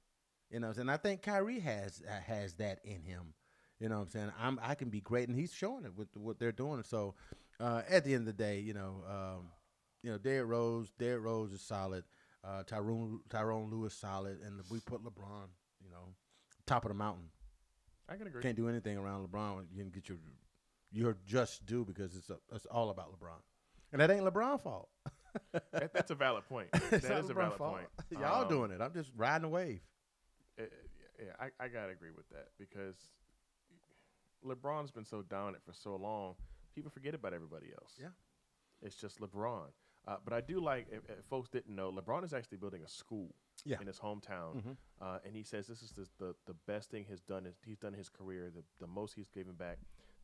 and I think Kyrie has that in him. You know what I'm saying? I can be great, and he's showing it with what they're doing. So at the end of the day, Derrick Rose is solid. Tyronn Lue is solid, and we put LeBron, top of the mountain. I can agree. Can't do anything around LeBron. You can get your just due because it's all about LeBron, and that ain't LeBron's fault. That's a valid point. That is a valid point. Y'all doing it. I'm just riding the wave. Yeah, I gotta agree with that because LeBron's been so dominant for so long, people forget about everybody else. Yeah. It's just LeBron. But I do like, if folks didn't know, LeBron is actually building a school in his hometown. And he says this is the best thing he's done in his career, the most he's given back,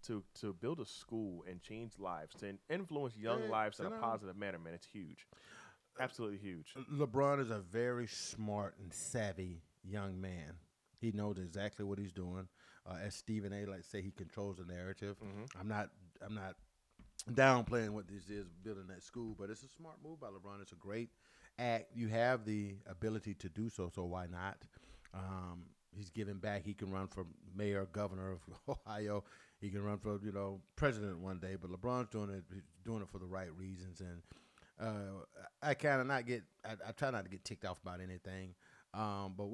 to build a school and change lives, to influence young lives in a positive manner, man. It's huge. Absolutely huge. LeBron is a very smart and savvy young man. He knows exactly what he's doing. As Stephen A. like to say, he controls the narrative. I'm not downplaying what this is, building that school, but it's a smart move by LeBron. It's a great act. You have the ability to do so why not? He's giving back. He can run for mayor, governor of Ohio. He can run for president one day. But LeBron's doing it for the right reasons. And I kind of I try not to get ticked off about anything. But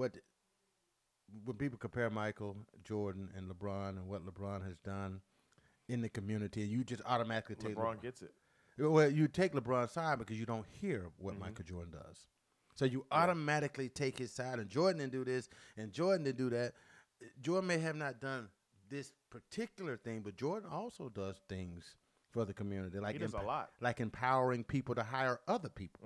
when people compare Michael Jordan and LeBron and what LeBron has done in the community, you just automatically take LeBron gets it. Well, you take LeBron's side because you don't hear what Michael Jordan does. So you automatically take his side, and Jordan didn't do this, and Jordan didn't do that. Jordan may have not done this particular thing, but Jordan also does things for the community. Like he does a lot. Like empowering people to hire other people.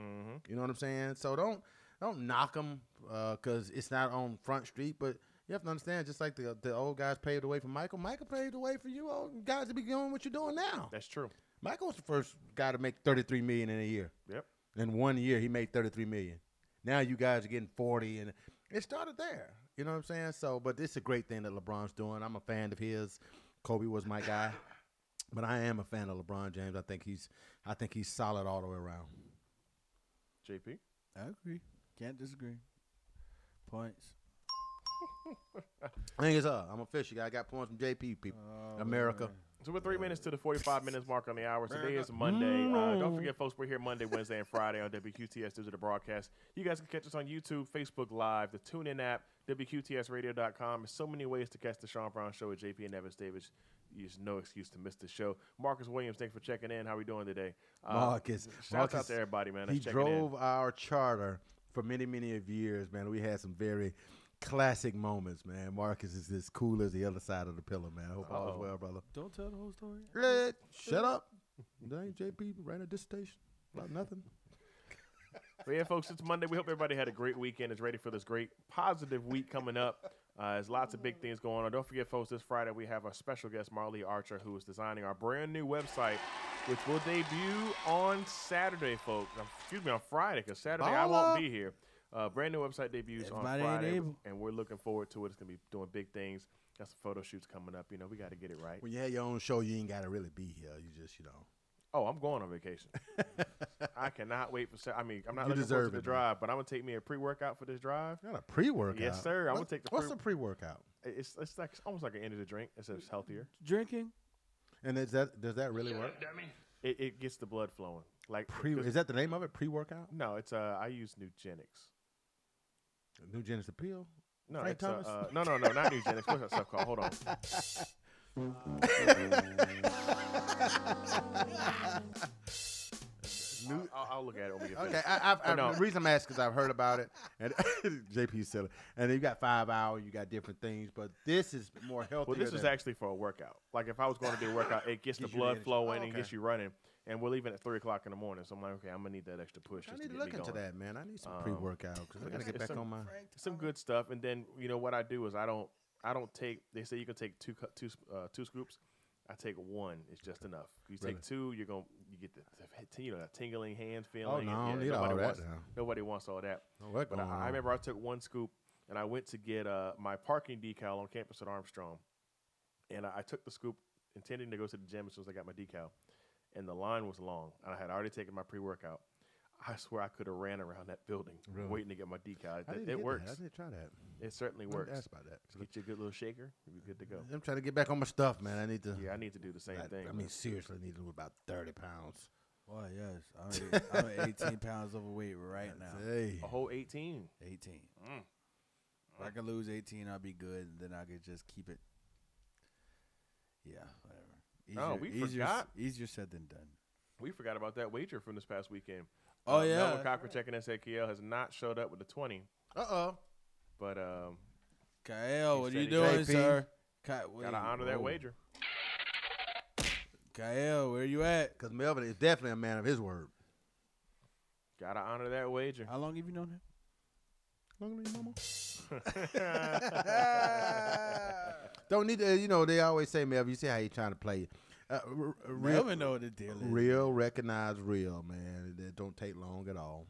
You know what I'm saying? So don't knock him because it's not on Front Street, but you have to understand, just like the old guys paved the way for Michael paved the way for you old guys to be doing what you're doing now. That's true. Michael was the first guy to make $33 million in a year. Yep. In 1 year, he made $33 million. Now you guys are getting 40, and it started there. You know what I'm saying? So, but it's a great thing that LeBron's doing. I'm a fan of his. Kobe was my guy, but I am a fan of LeBron James. I think he's solid all the way around. JP? I agree. Can't disagree. Points. I think it's I'm official. I got points from JP people. America. Man. So we're 3 minutes to the 45 minutes mark on the hour. Today is Monday. Don't forget, folks, we're here Monday, Wednesday, and Friday on WQTS Digital Broadcast. You guys can catch us on YouTube, Facebook Live, the TuneIn app, WQTSradio.com. There's so many ways to catch the Sean Brown Show with JP and Evan Davis. There's no excuse to miss the show. Marcus Williams, thanks for checking in. How are we doing today? Marcus Shout out to everybody, man. He drove our charter for many, many of years, man. We had some very classic moments, man. Marcus is as cool as the other side of the pillow, man. I hope all is well, brother. Don't tell the whole story. Shut up. That ain't JP ran a dissertation about nothing. So, yeah, folks, it's Monday. We hope everybody had a great weekend, is ready for this great positive week coming up. There's lots of big things going on. Don't forget, folks, this Friday we have our special guest, Marley Archer, who is designing our brand new website, which will debut on Saturday, folks. Excuse me, on Friday, because Saturday I won't be here. Brand new website debuts on Friday, and we're looking forward to it. It's going to be doing big things. Got some photo shoots coming up. We got to get it right. When you have your own show, you ain't got to really be here. You just, Oh, I'm going on vacation. I cannot wait for I'm not looking forward to the drive, but I'm going to take me a pre-workout for this drive. You got a pre-workout? Yes, sir. I'm going to take the What's a pre-workout? It's like almost like an energy drink. It's healthier. Drinking? And does that really work? It gets the blood flowing. Like is that the name of it? Pre-workout? No, it's I use Nugenics. Nugenics appeal? No, Frank it's Thomas? No, not Nugenics. What's that stuff called? Hold on. I'll look at it when we get Okay, no. The reason I'm asking is I've heard about it, and JP said it. And you got 5 hour, you got different things, but this is more healthy. Well, this is actually for a workout. Like if I was going to do a workout, it gets the blood flowing and gets you running. And we're leaving at 3 o'clock in the morning, so I'm like, okay, I'm gonna need that extra push. I need to look into that, man. I need some pre-workout because I gotta get back on my some good stuff. And then what I do is I don't take. They say you can take two scoops. I take 1. It's just enough. You take 2, you get the that tingling hand feeling. Oh no, I don't need all that now. Nobody wants all that. But I remember I took 1 scoop and I went to get my parking decal on campus at Armstrong, and I took the scoop intending to go to the gym as soon as I got my decal. And the line was long, and I had already taken my pre-workout. I swear I could have ran around that building waiting to get my decal. It works. I need to try that. It certainly works. Ask about that. Just get you a good little shaker. You'll be good to go. I'm trying to get back on my stuff, man. I need to. Yeah, I need to do the same thing. I mean, seriously, I need to lose about 30 pounds. Well, yes. I'm 18 pounds overweight right now. Hey. A whole 18? 18. If I can lose 18, I'll be good, and then I could just keep it. Yeah, whatever. Forgot. Easier said than done. We forgot about that wager from this past weekend. Oh, yeah. Melvin Cochran checking in said KL has not showed up with the 20. Uh-oh. But Kyle, what are you JP. doing, sir? Gotta honor that wager. Kyle, where you at? Because Melvin is definitely a man of his word. Gotta honor that wager. How long have you known him? Long live mama. Don't need to, they always say, Melvin, you see how he trying to play. Melvin know what the deal is. Real, recognize real, man. That don't take long at all.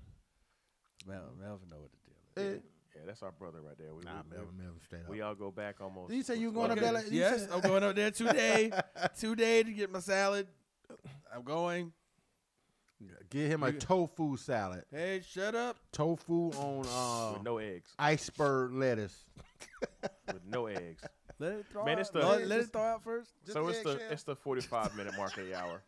Melvin know what the deal is. Yeah, that's our brother right there. Melvin straight up. We all go back almost. Did you say you going to Bella? Yes, I'm going up there today. Today to get my salad. I'm going. Get him a tofu salad. Hey, shut up. Tofu on with no eggs. iceberg lettuce. With no eggs. Let it thaw Man, out. it's the- Let it thaw out first. So it's the 45-minute mark of the hour.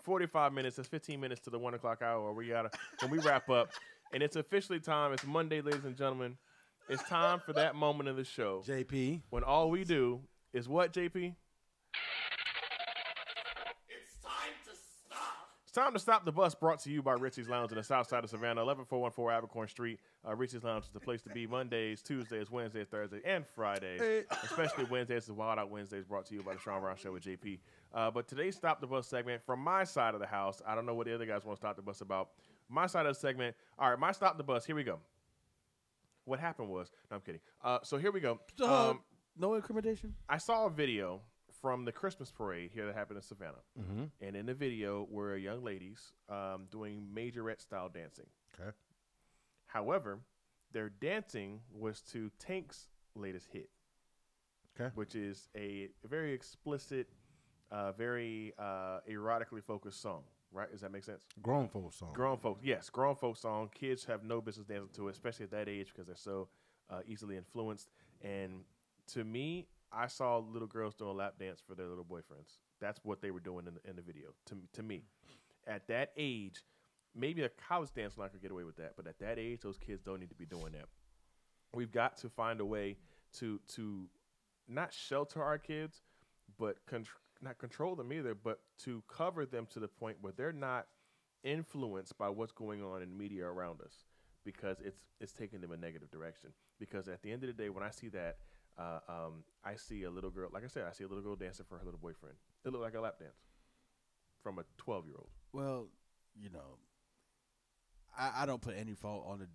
45 minutes. It's 15 minutes to the 1 o'clock hour. When we wrap up, and it's officially time. It's Monday, ladies and gentlemen. It's time for that moment of the show. JP. When all we do is what, JP? It's time to stop the bus, brought to you by Richie's Lounge in the south side of Savannah, 11414 Abercorn Street. Richie's Lounge is the place to be Mondays, Tuesdays, Wednesdays, Thursdays, and Fridays. Especially Wednesdays is Wild Out Wednesdays, brought to you by the Sean Brown Show with JP. But today's Stop the Bus segment, from my side of the house, I don't know what the other guys want to stop the bus about. My side of the segment, all right, my Stop the Bus, here we go. What happened was, no, I'm kidding. So here we go. No incrimination? I saw a video from the Christmas parade here that happened in Savannah. Mm-hmm. And in the video were young ladies doing majorette-style dancing. Okay. However, their dancing was to Tank's latest hit, which is a very explicit, very erotically focused song. Right? Does that make sense? Grown folks song. Grown folks, yes. Grown folks song. Kids have no business dancing to it, especially at that age because they're so easily influenced. And to me, I saw little girls doing a lap dance for their little boyfriends. That's what they were doing in the video. To me, at that age, maybe a college dancer I could get away with that, but at that age, those kids don't need to be doing that. We've got to find a way to not shelter our kids, but not control them either, but to cover them to the point where they're not influenced by what's going on in the media around us, because it's taking them a negative direction. Because at the end of the day, when I see that, I see a little girl, like I said, I see a little girl dancing for her little boyfriend. It looked like a lap dance from a 12-year-old. Well, I don't put any fault on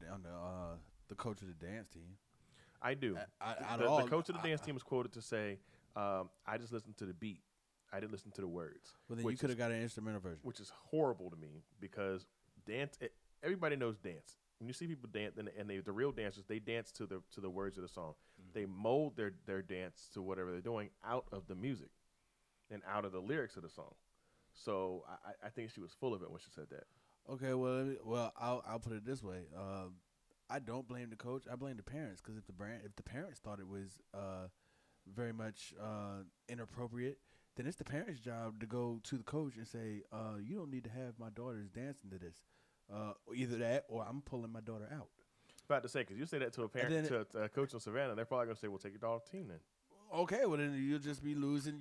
the coach of the dance team. I do. The coach of the dance team was quoted to say, I just listened to the beat. I didn't listen to the words. Well, then you could have got an instrumental version. Which is horrible to me because everybody knows dance. When you see people dance, and the real dancers, they dance to the words of the song. Mm-hmm. They mold their dance to whatever they're doing out of the music and out of the lyrics of the song. So I think she was full of it when she said that. Okay, well, I'll put it this way. I don't blame the coach. I blame the parents, because if the parents thought it was very much inappropriate, then it's the parents' job to go to the coach and say, you don't need to have my daughters dancing to this. Either that or I'm pulling my daughter out. About to say, because you say that to a parent, to a coach in Savannah, they're probably going to say, well, take your daughter to the team then. Okay, well, then you'll just be losing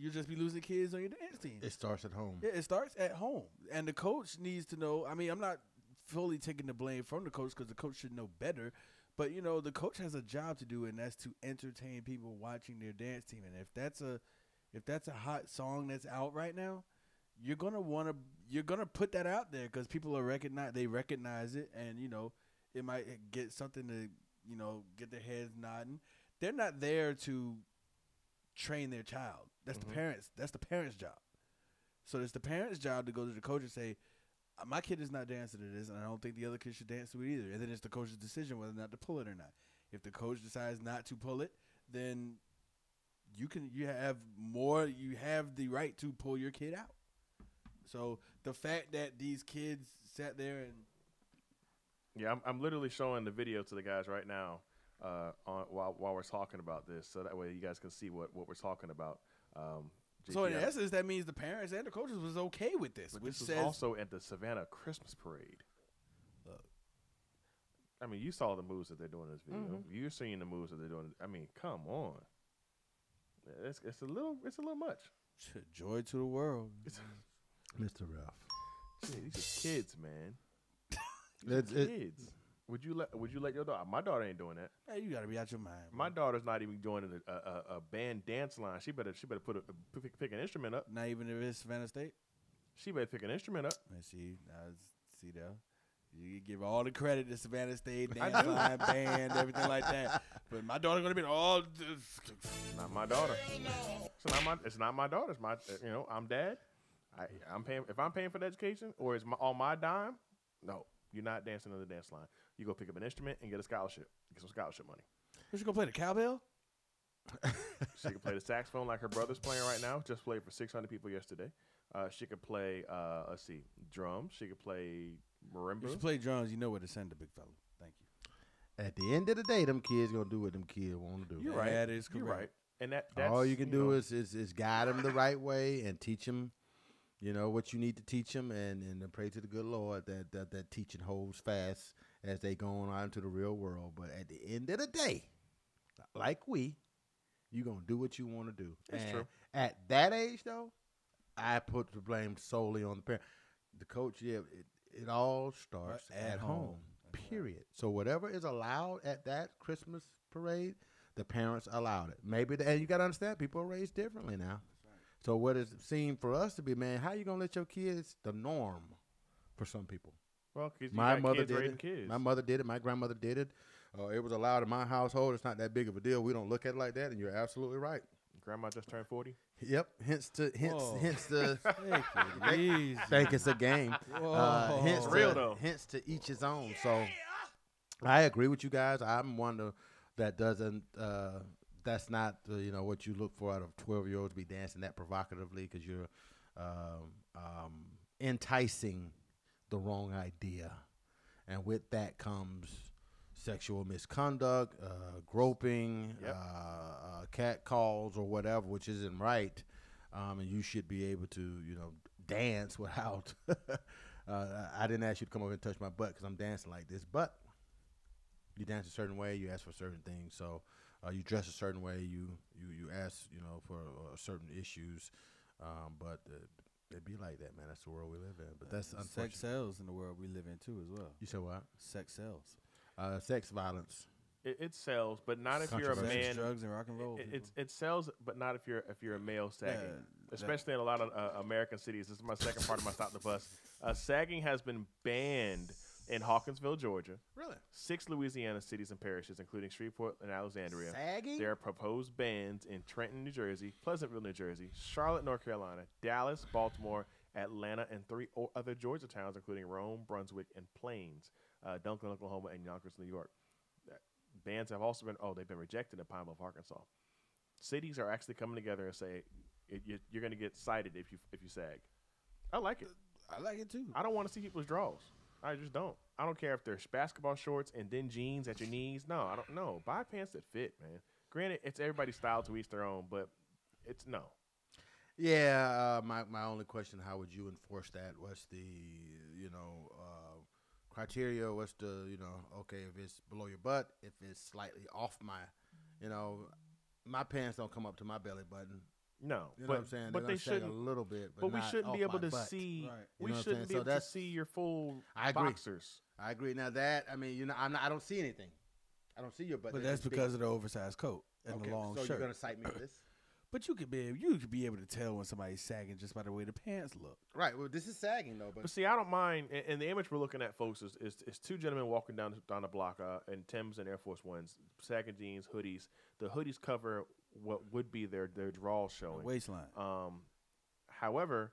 kids on your dance team. It starts at home. Yeah, it starts at home. And the coach needs to know. I mean, I'm not fully taking the blame from the coach, because the coach should know better. But, the coach has a job to do, and that's to entertain people watching their dance team. And if that's a hot song that's out right now, you're gonna put that out there, because people recognize it, and it might get something to get their heads nodding. They're not there to train their child. That's the parents. That's the parents' job. So it's the parents' job to go to the coach and say, my kid is not dancing to this, and I don't think the other kid should dance to it either. And then it's the coach's decision whether or not to pull it or not. If the coach decides not to pull it, then you have the right to pull your kid out. So the fact that these kids sat there and I'm literally showing the video to the guys right now while we're talking about this, so that way you guys can see what we're talking about. So in essence, that means the parents and the coaches was okay with this. But which this says was also at the Savannah Christmas parade. I mean, you saw the moves that they're doing in this video. Mm-hmm. You're seeing the moves that they're doing. I mean, come on. It's a little much. Joy to the world. Mr. Ralph. Shit, these are kids, man. It's kids. Would you let your daughter? My daughter ain't doing that. Hey, you gotta be out your mind. Bro. My daughter's not even joining a band dance line. She better pick an instrument up. Not even if it's Savannah State. She better pick an instrument up. And see there. You give all the credit to Savannah State, dance line, band, everything like that. But my daughter gonna be all. Not my daughter. It's not my daughter. It's my. I'm dad. I'm paying. If I'm paying for the education, or it's on my dime, no, you're not dancing on the dance line. You go pick up an instrument and get a scholarship. Get some scholarship money. She gonna play the cowbell? She can play the saxophone like her brother's playing right now. Just played for 600 people yesterday. She could play, drums. She could play marimba. If you play drums, you know where to send the big fella. Thank you. At the end of the day, them kids gonna do what them kids want to do. You're right. That is correct. You're right. And that's all you can do is guide them the right way and teach them, what you need to teach them, and pray to the good Lord that teaching holds fast as they go on out into the real world. But at the end of the day, like you're gonna do what you want to do. That's true. At that age, though, I put the blame solely on the parent. The coach, it all starts at home. Period. Right. So whatever is allowed at that Christmas parade, the parents allowed it. And you got to understand, people are raised differently now. Right. So what it seemed for us to be, man, how you going to let your kids, the norm for some people? Well, because my mother did it. Kids. My mother did it. My grandmother did it. It was allowed in my household. It's not that big of a deal. We don't look at it like that, and you're absolutely right. Grandma just turned 40. Yep. Hence the. Think it's a game. Hence to each his own. So I agree with you guys. I'm one that doesn't. That's not what you look for out of 12-year-olds to be dancing that provocatively, because you're enticing the wrong idea, and with that comes sexual misconduct, groping, cat calls or whatever, which isn't right. And you should be able to, dance without. I didn't ask you to come over and touch my butt because I'm dancing like this, but you dance a certain way, you ask for certain things. So you dress a certain way, you ask, for certain issues. But it'd be like that, man. That's the world we live in. But that's unfortunate. Sex sells in the world we live in too, as well. You said what? Sex sells. Sex violence. It sells, but not if you're a man. Drugs and rock and roll. It sells, but not if you're a male sagging. Especially in a lot of American cities. This is my second part of my stop the bus. Sagging has been banned in Hawkinsville, Georgia. Really? 6 Louisiana cities and parishes, including Shreveport and Alexandria. Sagging? There are proposed bans in Trenton, New Jersey, Pleasantville, New Jersey, Charlotte, North Carolina, Dallas, Baltimore, Atlanta, and 3 other Georgia towns, including Rome, Brunswick, and Plains, Duncan, Oklahoma, and Yonkers, New York. Bans have also they've been rejected in Pine Bluff, Arkansas. Cities are actually coming together and say you're going to get cited if you sag. I like it. I like it too. I don't want to see people's draws. I just don't. I don't care if they're basketball shorts and then jeans at your knees. No, I don't know. Buy pants that fit, man. Granted, it's everybody's style to each their own, but it's no. Yeah, my only question: how would you enforce that? What's the criteria? What's the okay, if it's below your butt, if it's slightly off my pants don't come up to my belly button. No, what I'm saying? But they shouldn't a little bit, but we shouldn't be able to see. Right. We shouldn't be able to see your full boxers. I agree. Now that I don't see anything. I don't see your butt. But that's because of the oversized coat and the long shirt. So you're gonna cite me for this? But you could be able to tell when somebody's sagging just by the way the pants look. Right. Well, this is sagging though. But see, I don't mind. And the image we're looking at, folks, is 2 gentlemen walking down the block in Timbs and Air Force Ones, sagging jeans, hoodies. The hoodies cover what would be their draws showing, the waistline. However,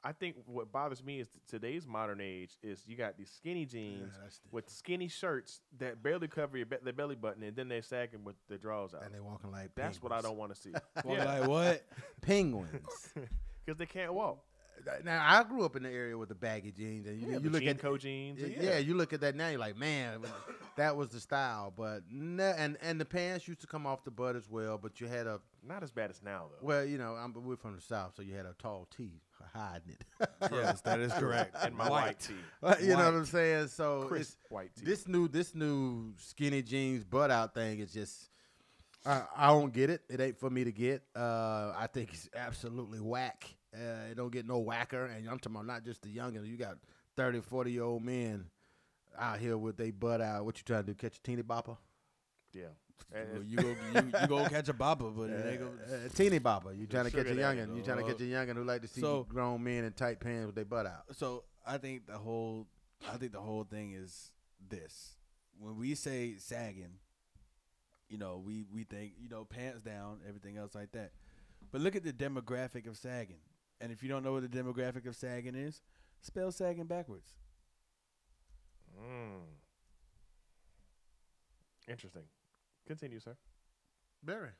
I think what bothers me is today's modern age is you got these skinny jeans with skinny shirts that barely cover the belly button, and then they're sagging with their drawers out. And they're walking like That's what I don't want to see. Walking like what? Penguins. Because they can't walk. Now, I grew up in the area with the baggy jeans. And you look at Jinko jeans. Yeah, you look at that now, you're like, man, that was the style. But and the pants used to come off the butt as well, but you had not as bad as now, though. Well, we're from the South, so you had a tall tee hiding it. Yes, that is correct. And my white tee. You know what I'm saying? So Crisp white tee. This new skinny jeans butt out thing is just I don't get it. It ain't for me to get. I think it's absolutely whack. It don't get no whacker. And I'm talking about not just the youngins. You got 30, 40-year-old men out here with they butt out. What you trying to do? Catch a teeny bopper? Yeah. Well, you go catch a bopper, but it ain't go. Teeny bopper. You trying to catch a Sugar daddy. youngin. You trying to catch a youngin who like to see grown men in tight pants with their butt out. So I think the whole thing is this. When we say sagging, we think, pants down, everything else like that. But look at the demographic of sagging. And if you don't know what the demographic of sagging is, spell sagging backwards. Interesting. Continue, sir. Very.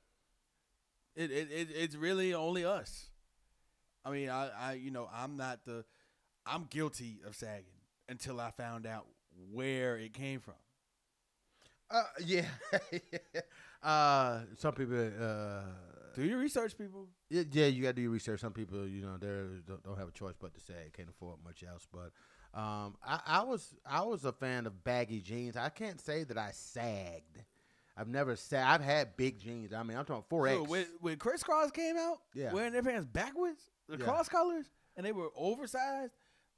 It's really only us. I mean, I'm guilty of sagging until I found out where it came from. Yeah. Some people. Do your research, people. Yeah, you got to do your research. Some people, they don't have a choice but to sag. Can't afford much else. But I was a fan of baggy jeans. I can't say that I sagged. I've never sagged. I've had big jeans. I mean, I'm talking 4X. So when crisscross came out, wearing their pants backwards, the cross colors, and they were oversized.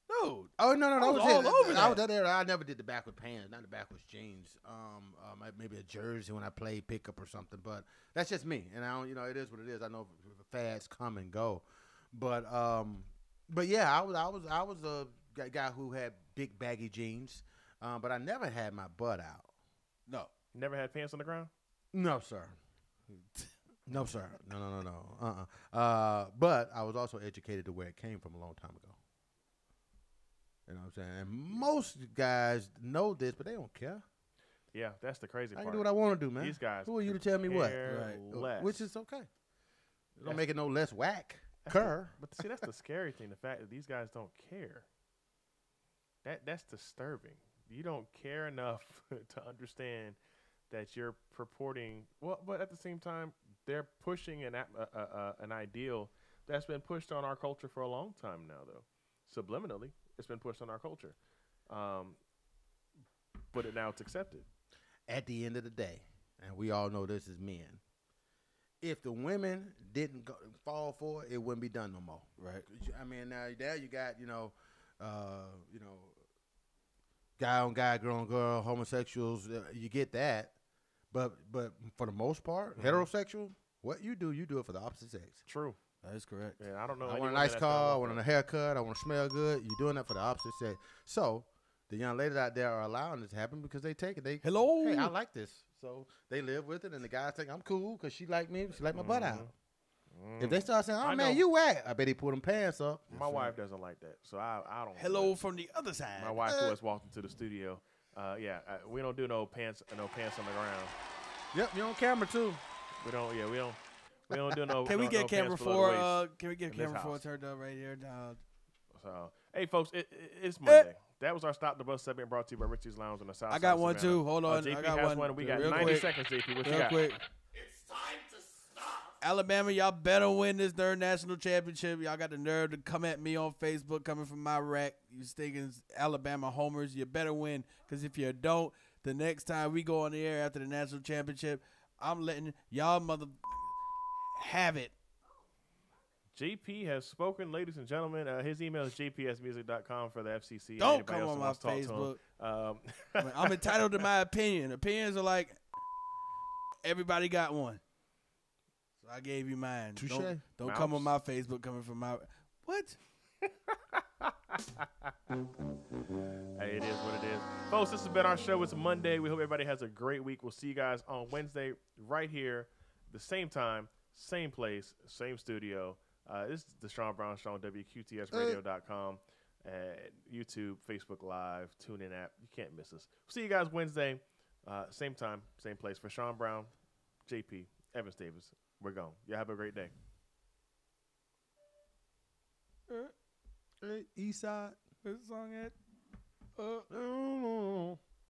No. Oh no, that was all over that. I was that era. I never did the backward pants, not the backwards jeans. Maybe a jersey when I played pickup or something. But that's just me, and I don't. It is what it is. I know fads come and go, but yeah, I was a guy who had big baggy jeans, but I never had my butt out. No. Never had pants on the ground? No, sir. No, sir. No. But I was also educated to where it came from a long time ago. You know what I'm saying? And most guys know this, but they don't care. Yeah, that's the crazy part. I can do what I want to do, man. These guys. Who are you to tell me what? Less. Which is okay. It don't make it no less whack. But see, that's the scary thing. The fact that these guys don't care. That's disturbing. You don't care enough to understand that you're purporting. Well, but at the same time, they're pushing an ideal that's been pushed on our culture for a long time now, though. Subliminally, it's been pushed on our culture. But now it's accepted. At the end of the day, and we all know this as men, if the women didn't fall for it, it wouldn't be done no more. Right. I mean, now there you got, guy on guy, girl on girl, homosexuals, you get that. But for the most part, heterosexual, what you do it for the opposite sex. True. That is correct. Yeah, I don't know. I want a nice car. I want a haircut. I want to smell good. You're doing that for the opposite sex. So the young ladies out there are allowing this to happen because they take it. Hello. Hey, I like this. So they live with it, and the guys think I'm cool because she like me. She like my butt out. If they start saying, "Oh man, you whack," I bet he pull them pants up. My wife doesn't like that, so I don't. Hello from the other side. My wife who has walked into the studio. We don't do no pants on the ground. Yep, you on camera too. We don't do no. Can we get camera 4? Can we get camera 4 house. turned up right here? So, hey folks, it's Monday. That was our Stop the Bus segment brought to you by Richie's Lounge on the South. I got one too. Hold on, JP I got has one. We got Real 90 quick. seconds, JP. What you Real got? quick. It's time to stop. Alabama, y'all better win this third national championship. Y'all got the nerve to come at me on Facebook, coming from my rack. You stinking Alabama homers. You better win, because if you don't, the next time we go on the air after the national championship, I'm letting y'all mother have it. JP has spoken, ladies and gentlemen. His email is jpsmusic.com for the FCC. Don't come on my Facebook. I'm entitled to my opinion. Opinions are like, everybody got one. So I gave you mine. Touché. Don't come on my Facebook coming from my... What? Hey, it is what it is. Folks, this has been our show. It's Monday. We hope everybody has a great week. We'll see you guys on Wednesday right here, the same time, same place, same studio. This is the Sean Brown Show on WQTSradio.com, YouTube, Facebook Live, TuneIn app. You can't miss us. See you guys Wednesday, same time, same place. For Sean Brown, JP, Evans Davis, we're gone. Y'all have a great day. East side. Where's the song at?